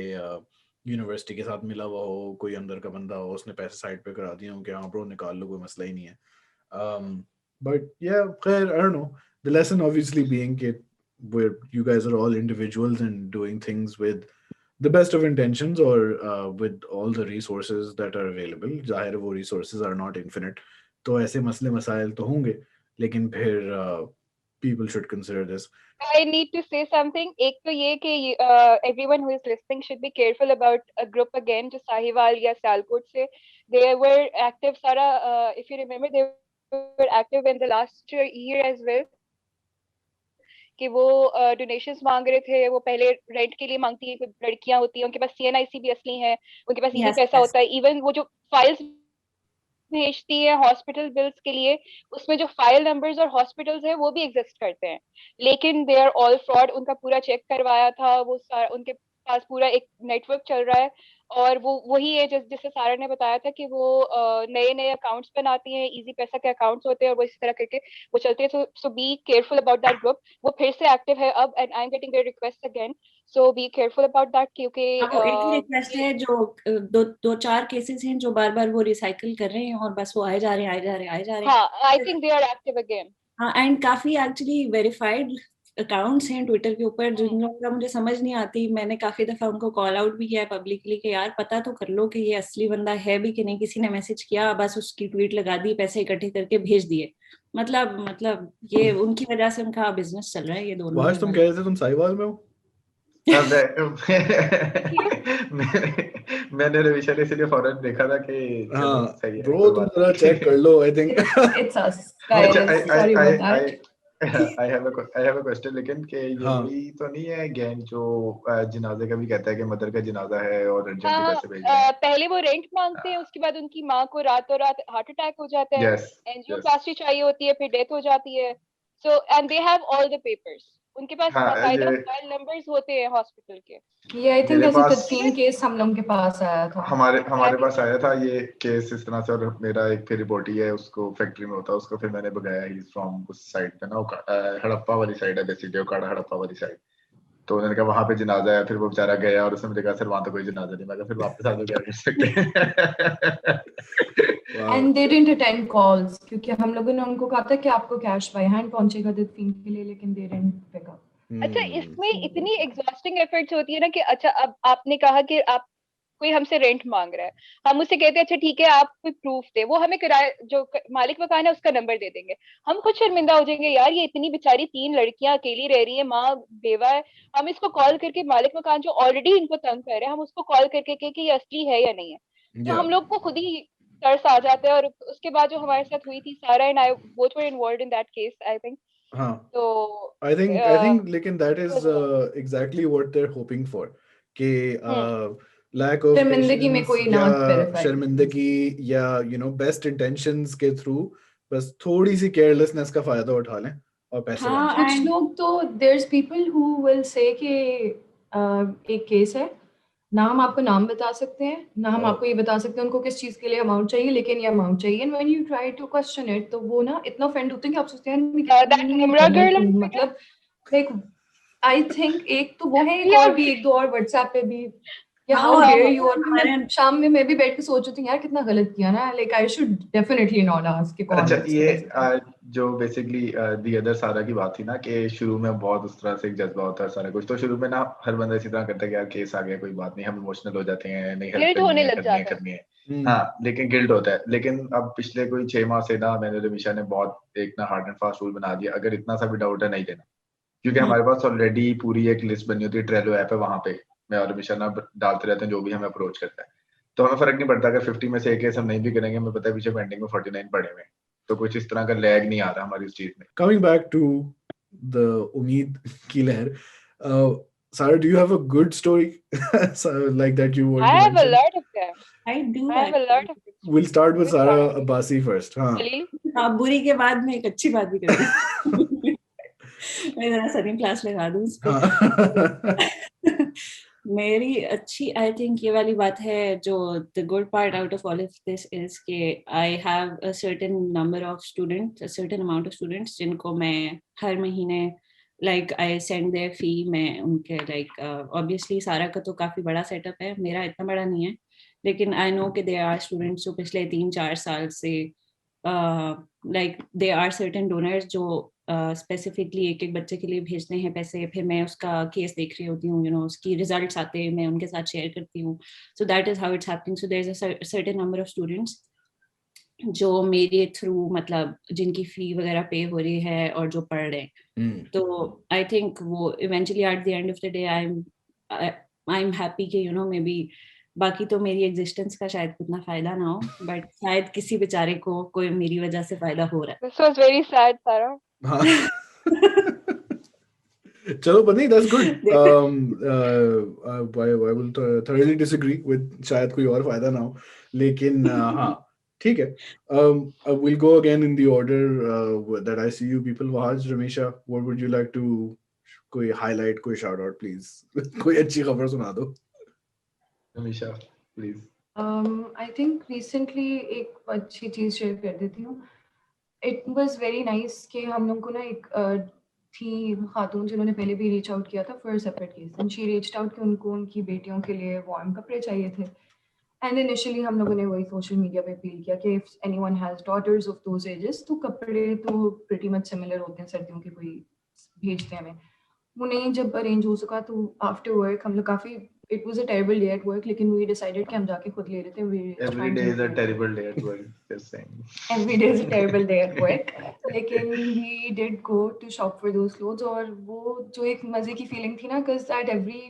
S2: यूनिवर्सिटी के साथ मिला हुआ हो कोई अंदर का बंदा हो, उसने पैसे साइड पे करा दिए हो कि हाँ ब्रो निकाल लो, कोई मसला ही नहीं है। But yeah, I don't know. The lesson obviously being that where you guys are all individuals and doing things with the best of intentions, or with all the resources that are available. ज़ाहिर है वो resources are not infinite. तो ऐसे मसले मसाइल तो होंगे, लेकिन फिर people should consider this.
S5: I need to say something. एक तो ये कि everyone who is listening should be careful about a group again जो साहिवाल या सियालकोट से, they were active सारा, if you remember they were active in the last year as well, कि वो डोनेशंस मांग रहे थे। वो पहले रेंट के लिए मांगती है, लड़कियां होती हैं उनके पास CNIC भी असली है, उनके पास इजी
S1: Yes,
S5: पैसा
S1: yes.
S5: होता है। इवन वो जो फाइल्स भेजती है हॉस्पिटल बिल्स के लिए, उसमें जो फाइल नंबर्स और हॉस्पिटल्स है वो भी एग्जिस्ट करते हैं, लेकिन दे आर ऑल फ्रॉड। उनका पूरा चेक करवाया था, वो उनके पास पूरा एक नेटवर्क चल रहा है, और वो वही है जिससे सारा ने बताया था कि वो नए नए अकाउंट्स बनाती हैं, इजी पैसा के अकाउंट्स होते हैं, और वो इस तरह करके वो चलते हैं। So be careful about that group. वो फिर से एक्टिव है अब, and I am getting their request again, so be careful about that, क्योंकि
S1: वो एक ही रिक्वेस्ट है, जो दो चार केसेस हैं जो बार बार वो रिसाइकिल कर रहे हैं और बस वो आए जा रहे हैं, आए जा रहे हैं, आए जा रहे हैं।
S5: हाँ I think they are active again.
S1: हाँ एंड काफी एक्चुअली वेरीफाइड अकाउंट्स हैं ट्विटर के ऊपर, जिन लोगों का मुझे समझ नहीं आती। मैंने काफी दफा उनको कॉल आउट भी किया है पब्लिकली कि यार पता तो कर लो कि ये असली बंदा है भी कि नहीं। किसी ने मैसेज किया, बस उसकी ट्वीट लगा दी, पैसे इकट्ठे करके भेज दिए। मतलब ये उनकी वजह से उनका बिजनेस चल रहा है, ये दोनों।
S2: वाज तुम कह रहे थे तुम साहिवाल में हो?
S3: मैंने रिविजन इसलिए फौरन देखा था कि चलो
S2: हाँ
S3: सही है,
S2: ब्रो
S3: कोई
S2: तुम
S3: बात
S2: जरा
S3: नहीं।
S2: चेक कर लो, I think
S4: It's us, guys.
S3: अच्छा,
S4: Sorry about that.
S3: I have a question, लेकिन कि ये
S2: हाँ।
S3: वही तो नहीं है गैंग जो जनाजे का भी कहता है कि मदर का जनाजा है और अर्जेंटली
S5: हाँ,
S3: पैसे भेज रहे हैं?
S5: पहले वो रेंट मांगते हैं, उसके बाद उनकी माँ को रातों रात हार्ट अटैक हो जाता है,
S3: Yes, yes.
S5: एंजियोप्लास्टी चाहिए होती है, फिर डेथ हो जाती है। So and they have all the papers, उनके पास
S3: हाँ,
S5: बाकायदा
S3: ये
S5: फाइल नंबर्स होते हैं हॉस्पिटल के।
S4: ये आई थिंक
S3: मेरे
S4: ऐसे
S3: पास
S4: तदफीन केस हम लोग के पास आया था।
S3: हमारे
S5: Exactly.
S3: पास आया था ये केस इस तरह से, और मेरा एक फिर रिपोर्टी है, उसको फैक्ट्री में होता है, उसको फिर मैंने भगाया। ही फ्रॉम उस साइड पे ना, हड़प्पा वाली साइड है बेसिकली, ओकाड़ा हड़प्पा वाली साइड। तो उन्होंने कहा वहां पे जनाजा है, फिर वो बेचारा गया और उसने मुझे कहा सर वहां तो कोई जनाजा नहीं। मैं कहा फिर वापस आ जाओ, क्या कर सकते हैं।
S2: Wow.
S4: And they didn't attend calls, क्योंकि हम लोगों ने उनको कहा था कि आपको कैश बाय हैंड पहुंचेगा तदफीन के लिए, लेकिन दे डिडंट पिक अप।
S5: अच्छा,
S2: Hmm.
S5: इसमें इतनी एग्जॉस्टिंग एफर्ट्स होती है ना कि अच्छा अब आपने कहा कि आप कोई हमसे रेंट मांग रहा है, हम उससे कहते हैं अच्छा ठीक है आप कोई प्रूफ दे, वो हमें किराए जो मालिक मकान है उसका नंबर दे देंगे। हम खुद शर्मिंदा हो जाएंगे, यार ये इतनी बेचारी 3 लड़कियां अकेली रह रही है, माँ बेवा है, हम इसको कॉल करके मालिक मकान जो ऑलरेडी इनको तंग कर रहे हैं, हम उसको कॉल करके कि ये असली है या नहीं है। तो
S2: Yeah.
S5: हम लोग को खुद ही तरस आ जाता है। और उसके बाद जो हमारे साथ हुई थी, सारा and I both were involved in that case I think.
S2: हाँ.
S5: तो
S2: I think लेकिन that
S5: it
S2: is
S5: was a lot.
S2: exactly what they're hoping for, कि
S5: हम्म
S2: lack of
S4: शर्मिंदगी में
S2: patience
S4: कोई
S2: या
S4: not verify।
S2: शर्मिंदगी या best intentions के through बस थोड़ी सी carelessness का फायदा उठा लें और पैसे
S1: हाँ,
S2: बन जाए।
S4: कुछ लोग तो there's people who will say कि एक केस है, ना हम आपको नाम बता सकते हैं, ना हम
S2: Oh.
S4: आपको ये बता सकते हैं उनको किस चीज के लिए अमाउंट चाहिए, लेकिन ये अमाउंट चाहिए। And when you try to question it, तो वो ना इतना ऑफेंड होते हैं कि आप सोचते हैं मैं
S5: that
S4: कितनी
S5: Nimra
S4: गलत
S5: girl,
S4: हूँ। मतलब लाइक आई थिंक एक तो वो है, एक
S5: Yeah.
S4: और भी, एक दो और व्हाट्सएप पे भी, या
S1: हाँ,
S4: हाउ
S1: हाँ,
S4: डेयर
S1: वो
S4: यू। और फिर मैं
S1: हमारे-
S4: शाम में मैं भी बैठ के सोच रही थी यार कितना गलत किया ना, like I should definitely not ask कि कौन
S3: अच्छा,
S4: है
S3: ये
S4: इसके पैसे।
S3: जो बेसिकली दी अदर सारा की बात थी ना, कि शुरू में बहुत उस तरह से एक जज्बा होता है सारा कुछ, तो शुरू में ना हर बंदा इसी तरह करता है कि यार केस आ गया कोई बात नहीं, हम इमोशनल हो जाते हैं, नहीं हेल्प
S5: गिल्ट
S3: करनी
S5: होने
S3: है,
S5: लग जाता है।
S3: करनी है।
S2: Hmm.
S3: हाँ, लेकिन गिल्ट होता है। लेकिन अब पिछले कोई 6 माह से ना मैंने और रमीशा ने बहुत एक ना हार्ड एंड फास्ट रूल बना दिया, अगर इतना सा भी डाउट है नहीं देना। क्योंकि हमारे पास ऑलरेडी पूरी एक लिस्ट बनी होती है, ट्रेलो ऐप है, वहां पे मैं और रमीशा ना डालते रहते हैं जो भी हमें अप्रोच करता है। तो हमें फर्क नहीं पड़ता अगर 50 में से एक केस हम नहीं भी करेंगे, हमें पता है पीछे पेंडिंग में 49 पड़े हुए हैं। तो कुछ इस तरह का लैग नहीं आ रहा हमारी उस चीज में।
S2: Coming back to the Umeed की लहर, Sarah, do you have a good story so, like that you want
S5: I
S2: to
S5: have a
S2: mention?
S5: lot of them.
S1: I do
S5: I have a lot of them.
S2: We'll start with
S5: Which
S2: Sarah
S5: part of it?
S2: Abbasi first. हाँ.
S5: Khalil?
S1: हाँ, बुरी के बाद मैं एक अच्छी बात भी करूँगी। मैं जरा सनी क्लास लगा दूँ उस पे।
S2: हाँ.
S1: मेरी अच्छी आई थिंक ये वाली बात है, जो the good part out of all of this is के I have a certain number of students, a certain amount of students जिनको मैं हर महीने like I send their fee. मैं उनके लाइक ऑब्वियसली सारा का तो काफी बड़ा सेटअप है, मेरा इतना बड़ा नहीं है, लेकिन आई नो कि देयर आर स्टूडेंट्स जो पिछले 3-4 साल से like they are certain donors जो स्पेसिफिकली एक एक बच्चे के लिए भेजते हैं पैसे। फिर मैं उसका केस देख रही होती हूँ, उसकी रिजल्ट्स आते हैं, मैं उनके साथ शेयर करती हूँ। So that is how it's happening. So there is a certain number of students जो मेरे थ्रू मतलब जिनकी फी वगैरह पे हो रही है और जो पढ़ रहे हैं। तो आई थिंक वो eventually at the end of the day I am happy कि मे बी बाकी तो मेरी एग्जिस्टेंस का शायद उतना फायदा ना हो, बट शायद किसी बेचारे को कोई मेरी वजह से फायदा हो रहा है।
S5: This was very sad, Sarah.
S2: हाँ. चलो, but नहीं, that's good. I will thoroughly disagree with शायद कोई और फायदा ना हो, लेकिन हाँ ठीक है. We'll go again in the order that I see you people. Wahaj, Ramesha, what would you like to कोई highlight, कोई shout out please? कोई अच्छी खबर सुना दो.
S3: रमीशा प्लीज।
S4: I think recently एक अच्छी चीज शेयर कर देती हूँ। It was very nice कि हम लोग को ना एक थी खातून जिन्होंने पहले भी रीच आउट किया था for separate case, and she reached out कि उनको उनकी बेटियों के लिए वार्म कपड़े चाहिए थे। एंड इनिशियली हम लोगों ने वही सोशल मीडिया पे अपील किया कि if anyone has daughters of those ages, तो कपड़े तो प्रीटी मच सिमिलर होते हैं, सर्दियों के कोई भेजते हैं हमें। वो नहीं जब अरेंज हो सका तो आफ्टर वर्क हम लोग काफी, it was a terrible day at work, लेकिन वी डिसाइडेड कि हम जाके खुद ले लेते हैं।
S3: Every day is a terrible day at work, just saying.
S4: Every day is a terrible day at work. लेकिन we did go to shop for those clothes, और वो जो एक मजे की फीलिंग थी ना, because at every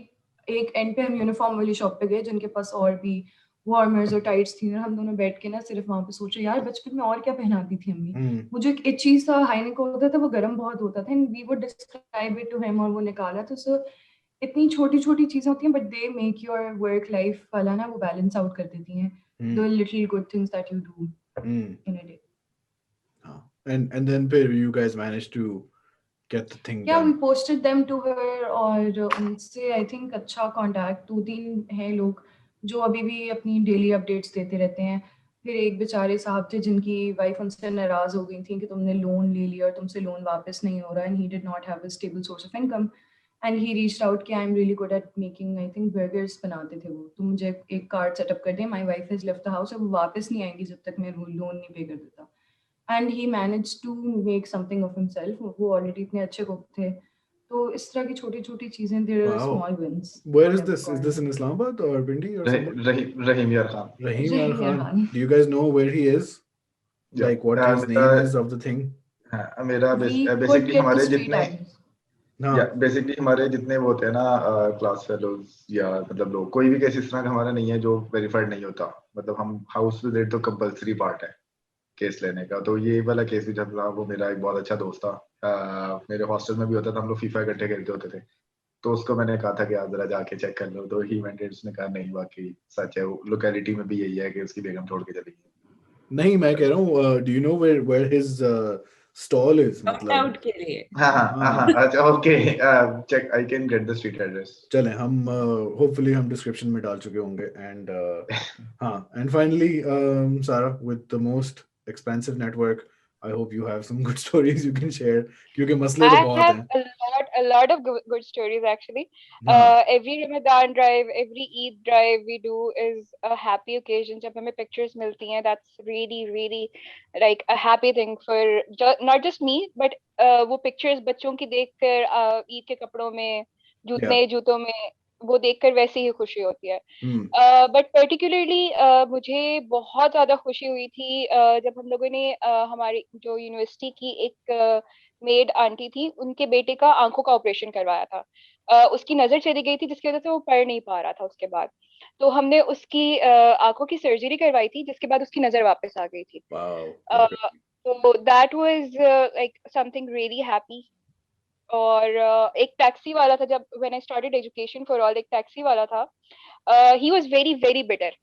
S4: एक एंड पे हम यूनिफॉर्म वाली शॉप पे गए जिनके पास और भी वार्मर्स और टाइट्स थी और हम दोनों बैठ के ना सिर्फ वहां पे सोचे यार बचपन में और क्या पहनाती थी अम्मी। वो जो एक चीज था हाई नेक होता था वो गर्म बहुत होता था and we would describe it to him और वो निकाला। तो सो इतनी छोटी छोटी चीजें होती हैं but they make your work life वाला ना वो बैलेंस आउट कर देती हैं, the little good things that you do in a day.
S2: And then फिर you guys managed to get the thing
S4: Yeah,
S2: done.
S4: we posted them to her और उनसे I think अच्छा कांटेक्ट 2-3 हैं लोग जो अभी भी अपनी डेली अपडेट्स देते रहते हैं। फिर एक बेचारे साहब थे जिनकी वाइफ उनसे नाराज हो गई थी कि तुमने लोन ले लिया और तुमसे लोन वापस नहीं हो रहा and he did not have a stable source of income and he reached out कि I am really good at making I think burgers बनाते थे वो, तो मुझे एक कार्ड सेटअप कर दे, my wife has left the house, अब वो वापस नहीं आएंगी जब तक मैं लोन नहीं पे कर देता। And he manage to make something of himself, वो ऑलरेडी इतने अच्छे कुक थे। तो इस तरह की छोटी छोटी चीजें, there are
S2: Wow.
S4: Small wins.
S2: Where is this? Is this in Islamabad or Pindi or somewhere?
S3: रहीम यार Khan.
S2: Rahim Yar
S4: Rahim Yar
S2: Khan.
S4: Khan.
S2: Do you guys know where he is?
S3: Yeah.
S2: Like what his name is of the thing?
S3: हाँ, मेरा
S4: We could
S3: basically
S4: get
S3: हमारे
S4: the street
S3: जितने
S4: address.
S2: हाँ.
S3: Basically हमारे जितने वो होते हैं ना क्लास फेलोज या मतलब लोग, कोई भी केस इस तरह का हमारा नहीं है जो वेरीफाइड नहीं होता। मतलब हम हाउस विजिट तो कंपलसरी पार्ट है केस लेने का। तो ये वाला केस भी जब था, वो मेरा एक बहुत अच्छा दोस्त था, मेरे हॉस्टल में भी होता था, हम लोग फीफा इकट्ठे खेलते होते थे। तो उसको मैंने कहा था कि आप जरा जाके चेक कर लो, तो ही वेंट, उसने कहा नहीं वाकई सच है, लोकेलिटी में भी यही है कि उसकी बेगम छोड़ के चली गई।
S2: नहीं, मैं कह रहा हूँ do you know where his stall is? मतलब
S1: आउट के लिए।
S3: हाँ अच्छा okay, check I can get the street address.
S2: चलें, हम hopefully हम डिस्क्रिप्शन में डाल चुके होंगे and हाँ, and finally Sarah, with the most expansive network, I hope you have some good stories you can share क्योंकि मसले तो
S5: I
S2: बहुत
S5: have
S2: हैं।
S5: a lot of good stories actually.
S2: हाँ.
S5: Every Ramadan drive, every Eid drive we do is a happy occasion. जब हमें pictures मिलती हैं, that's really like a happy thing for not just me, but वो pictures बच्चों की देखकर ईद के कपड़ों में, नए जूतों में, वो देखकर वैसे ही खुशी होती है। बट पर्टिकुलरली मुझे बहुत ज्यादा खुशी हुई थी जब हम लोगों ने हमारी जो यूनिवर्सिटी की एक मेड आंटी थी, उनके बेटे का आंखों का ऑपरेशन करवाया था। उसकी नजर चली गई थी जिसकी वजह से वो पढ़ नहीं पा रहा था उसके बाद। तो हमने उसकी आंखों की सर्जरी करवाई थी जिसके बाद उसकी नजर वापस आ गई थी। तो that was like something really happy. और एक टैक्सी वाला था, जब when I started education for all, एक टैक्सी वाला था, ही वाज वेरी बिटर।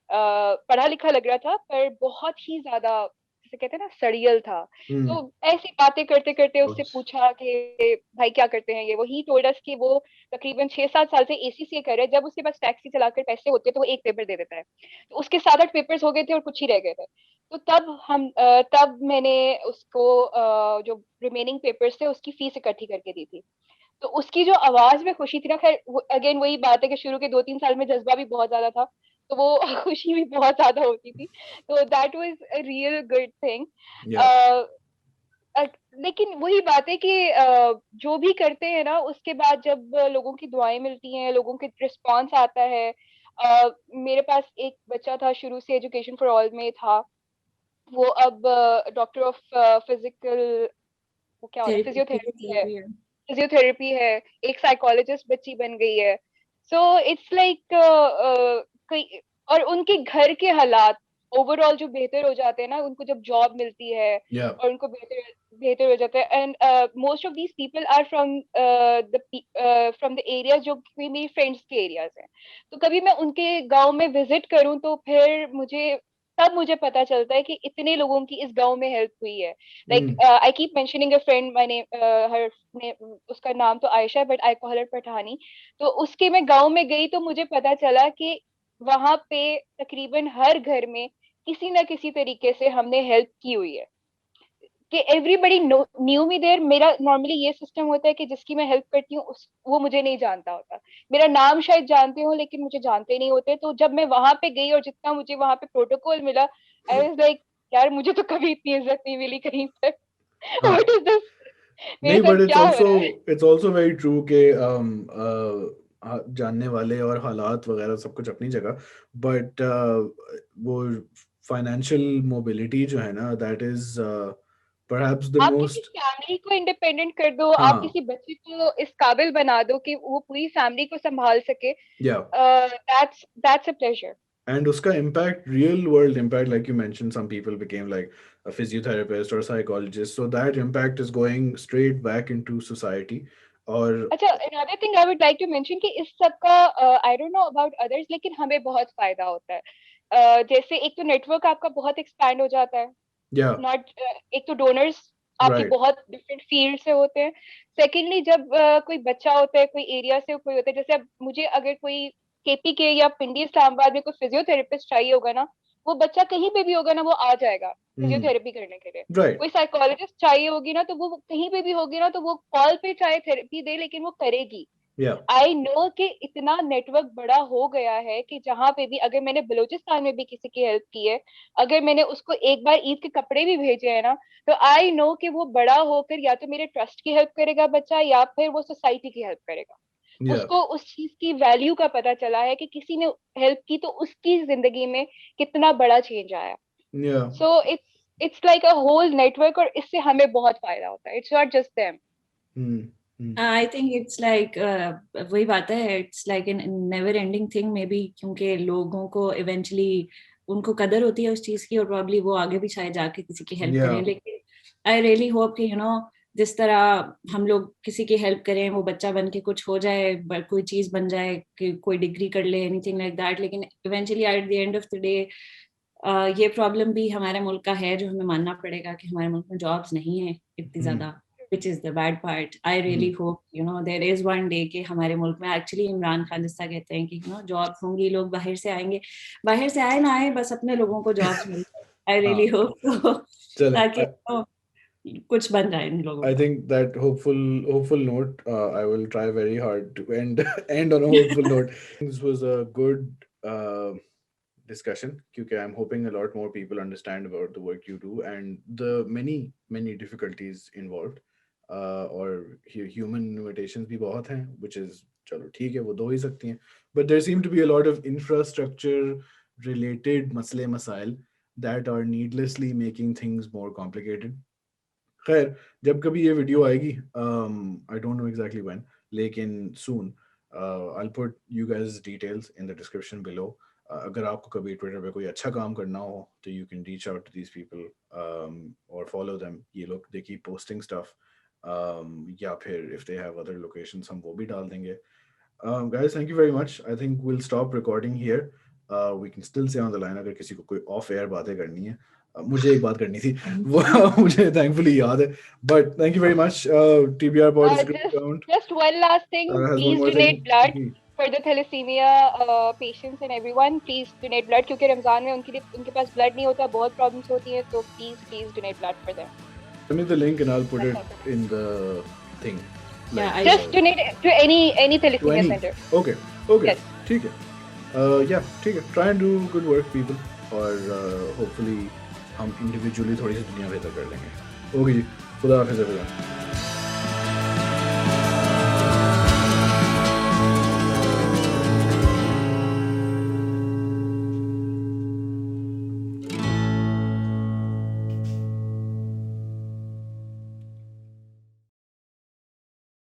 S5: पढ़ा लिखा लग रहा था पर बहुत ही ज्यादा, जैसे कहते हैं ना, सड़ियल था। तो ऐसी बातें करते करते उससे पूछा कि भाई क्या करते हैं ये, वो ही टोल्ड अस कि वो तकरीबन 6-7 साल से ACCA कर रहे हैं। जब उसके पास टैक्सी चलाकर पैसे होते तो वो एक पेपर दे देता है, तो उसके 7-8 पेपर्स हो गए थे और कुछ ही रह गए थे। तो तब मैंने उसको जो रिमेनिंग पेपर्स थे उसकी फीस इकट्ठी करके दी थी। तो उसकी जो आवाज में खुशी थी ना, खैर अगेन वही बात है कि शुरू के 2-3 साल में जज्बा भी बहुत ज्यादा था, तो वो खुशी भी बहुत ज्यादा होती थी। तो that was a real good thing. लेकिन वही बात है कि जो भी करते हैं ना, उसके बाद जब लोगों की दुआएं मिलती हैं, लोगों के रिस्पॉन्स आता है। मेरे पास एक बच्चा था, शुरू से एजुकेशन फॉर ऑल में था, वो अब डॉक्टर ऑफ फिजिकल, वो क्या होता है, फिजियोथेरेपी है, एक साइकोलॉजिस्ट बच्ची बन गई है। सो इट्स लाइक और उनके घर के हालात ओवरऑल जो बेहतर हो जाते हैं ना, उनको जब जॉब मिलती है और उनको बेहतर हो जाता है। And most of these people are from the area जो मेरी फ्रेंड्स के एरियाज हैं। तो कभी मैं उनके गांव में विजिट करूं तो फिर मुझे पता चलता है कि इतने लोगों की इस गांव में हेल्प हुई है। Like I keep mentioning a friend, my name, उसका नाम तो आयशा है but I call her Pathani. तो उसके मैं गांव में गई तो मुझे पता चला कि वहां पे तकरीबन हर घर में किसी ना किसी तरीके से हमने हेल्प की हुई है, कि एवरीबडी न्यू मी देयर। मेरा नॉर्मली ये सिस्टम होता है कि जिसकी मैं हेल्प करती हूँ वो मुझे नहीं जानता होता। मेरा नाम शायद जानते हो लेकिन मुझे जानते नहीं होते। तो जब मैं वहां पे गई और जितना मुझे वहां पे प्रोटोकॉल मिला, आई वाज लाइक यार मुझे तो कभी इतनी इज्जत नहीं मिली कहीं पर। व्हाट इज दिस,
S2: नहीं, but it's also very true के जानने वाले और हालात वगैरह सब कुछ अपनी जगह, बट वो फाइनेंशियल मोबिलिटी जो है ना, दैट इज perhaps the
S5: आप
S2: most,
S5: किसी फैमिली को इंडिपेंडेंट कर दो, आप किसी बच्चे को इस काबिल बना दो कि वो पूरी फैमिली को संभाल सके, that's a pleasure.
S2: And uska impact, real world impact, like you mentioned, some people became like a physiotherapist or psychologist, so that impact is going straight back into society. Or
S5: अच्छा, another thing I would like to mention कि इस सब का I don't know about others, लेकिन हमें बहुत फायदा होता है. जैसे एक तो नेटवर्क आपका बहुत एक्सपैंड हो जाता है.
S2: yeah,
S5: नॉट एक तो डोनर्स आपके
S2: right.
S5: बहुत डिफरेंट फील्ड से होते हैं. सेकेंडली जब कोई बच्चा होता है, कोई एरिया से कोई होता है, जैसे अब मुझे अगर कोई केपी के या पिंडी इस्लामाबाद में कोई फिजियोथेरेपिस्ट चाहिए होगा ना, वो बच्चा कहीं पे भी होगा ना, वो आ जाएगा फिजियोथेरेपी करने के लिए.
S2: Right.
S5: कोई साइकोलॉजिस्ट चाहिए होगी ना, तो वो कहीं पे भी होगी ना, तो वो कॉल पे चाहे थेरेपी दे, लेकिन वो करेगी.
S2: Yeah.
S5: आई नो कि इतना नेटवर्क बड़ा हो गया है कि जहां पे भी, अगर मैंने बलूचिस्तान में भी किसी की हेल्प की है, अगर मैंने उसको एक बार ईद के कपड़े भी भेजे हैं ना, तो आई नो कि वो बड़ा होकर या तो मेरे ट्रस्ट की हेल्प करेगा बच्चा, या फिर वो सोसाइटी की हेल्प करेगा.
S2: Yeah.
S5: उसको उस चीज की वैल्यू का पता चला है कि किसी ने हेल्प की तो उसकी जिंदगी में कितना बड़ा चेंज आया.
S2: Yeah.
S5: So it's like a whole network, और इससे हमें बहुत फायदा होता है. It's not just them.
S1: I think it's like वही बात है, it's like an never ending thing maybe, क्योंकि लोगों को eventually उनको कदर होती है उस चीज की, और probably वो आगे भी शायद जाके किसी की हेल्प
S2: Yeah.
S1: करें. लेकिन I really hope कि जिस तरह हम लोग किसी की हेल्प करें, वो बच्चा बन के कुछ हो जाए, कोई चीज बन जाए, कि कोई डिग्री कर ले, एनीथिंग लाइक दैट. लेकिन eventually at the end of the day ये प्रॉब्लम भी हमारे मुल्क का है, जो हमें मानना पड़ेगा कि हमारे मुल्क में जॉब्स नहीं है इतनी ज्यादा, which is the bad part. I really hope there is one day कि हमारे मुल्क में actually इमरान खान जिसका कहते हैं कि जॉब्स होंगी, लोग बाहर से आएंगे, बाहर से आए ना आए, बस अपने लोगों को जॉब्स मिल जाए. I really hope so, ताकि कुछ बन जाए इन लोगों
S2: I
S1: का.
S2: think that hopeful note, I will try very hard to end on a hopeful note. This was a good discussion, because I'm hoping a lot more people understand about the work you do and the many difficulties involved, और human limitations भी बहुत हैं, which is चलो ठीक है, वो दो ही सकती हैं, but there seem to be a lot of infrastructure related मसले मसाइल that are needlessly making things more complicated. खैर, जब कभी ये वीडियो आएगी, I don't know exactly when, लेकिन soon, I'll put you guys details in the description below. अगर आपको कभी ट्विटर पे कोई अच्छा काम करना हो, तो you can reach out to these people, or follow them. ये लोग they keep posting stuff, या फिर if they have other locations, हम वो भी डाल देंगे. Guys, thank you very much. I think we'll stop recording here. We can still stay on the line अगर किसी को कोई off air बातें करनी है. मुझे एक बात करनी थी, वो मुझे thankfully याद है, but thank you very much. TBR pod is going down.
S5: Just one last thing, please donate blood for the thalassemia patients and everyone. Please donate blood, क्योंकि रमजान में उनके पास blood नहीं होता, बहुत problems होती हैं, तो please donate blood for them.
S2: Send me the link and I'll put it in the thing.
S1: Yeah,
S5: Just donate to any thalassemia center.
S2: Okay.
S5: Yes.
S2: ठीक है. Yeah, ठीक है. Try and do good work, people, और hopefully हम individually थोड़ी सी दुनिया बेहतर कर लेंगे. ओके जी, खुदा हाफिज़.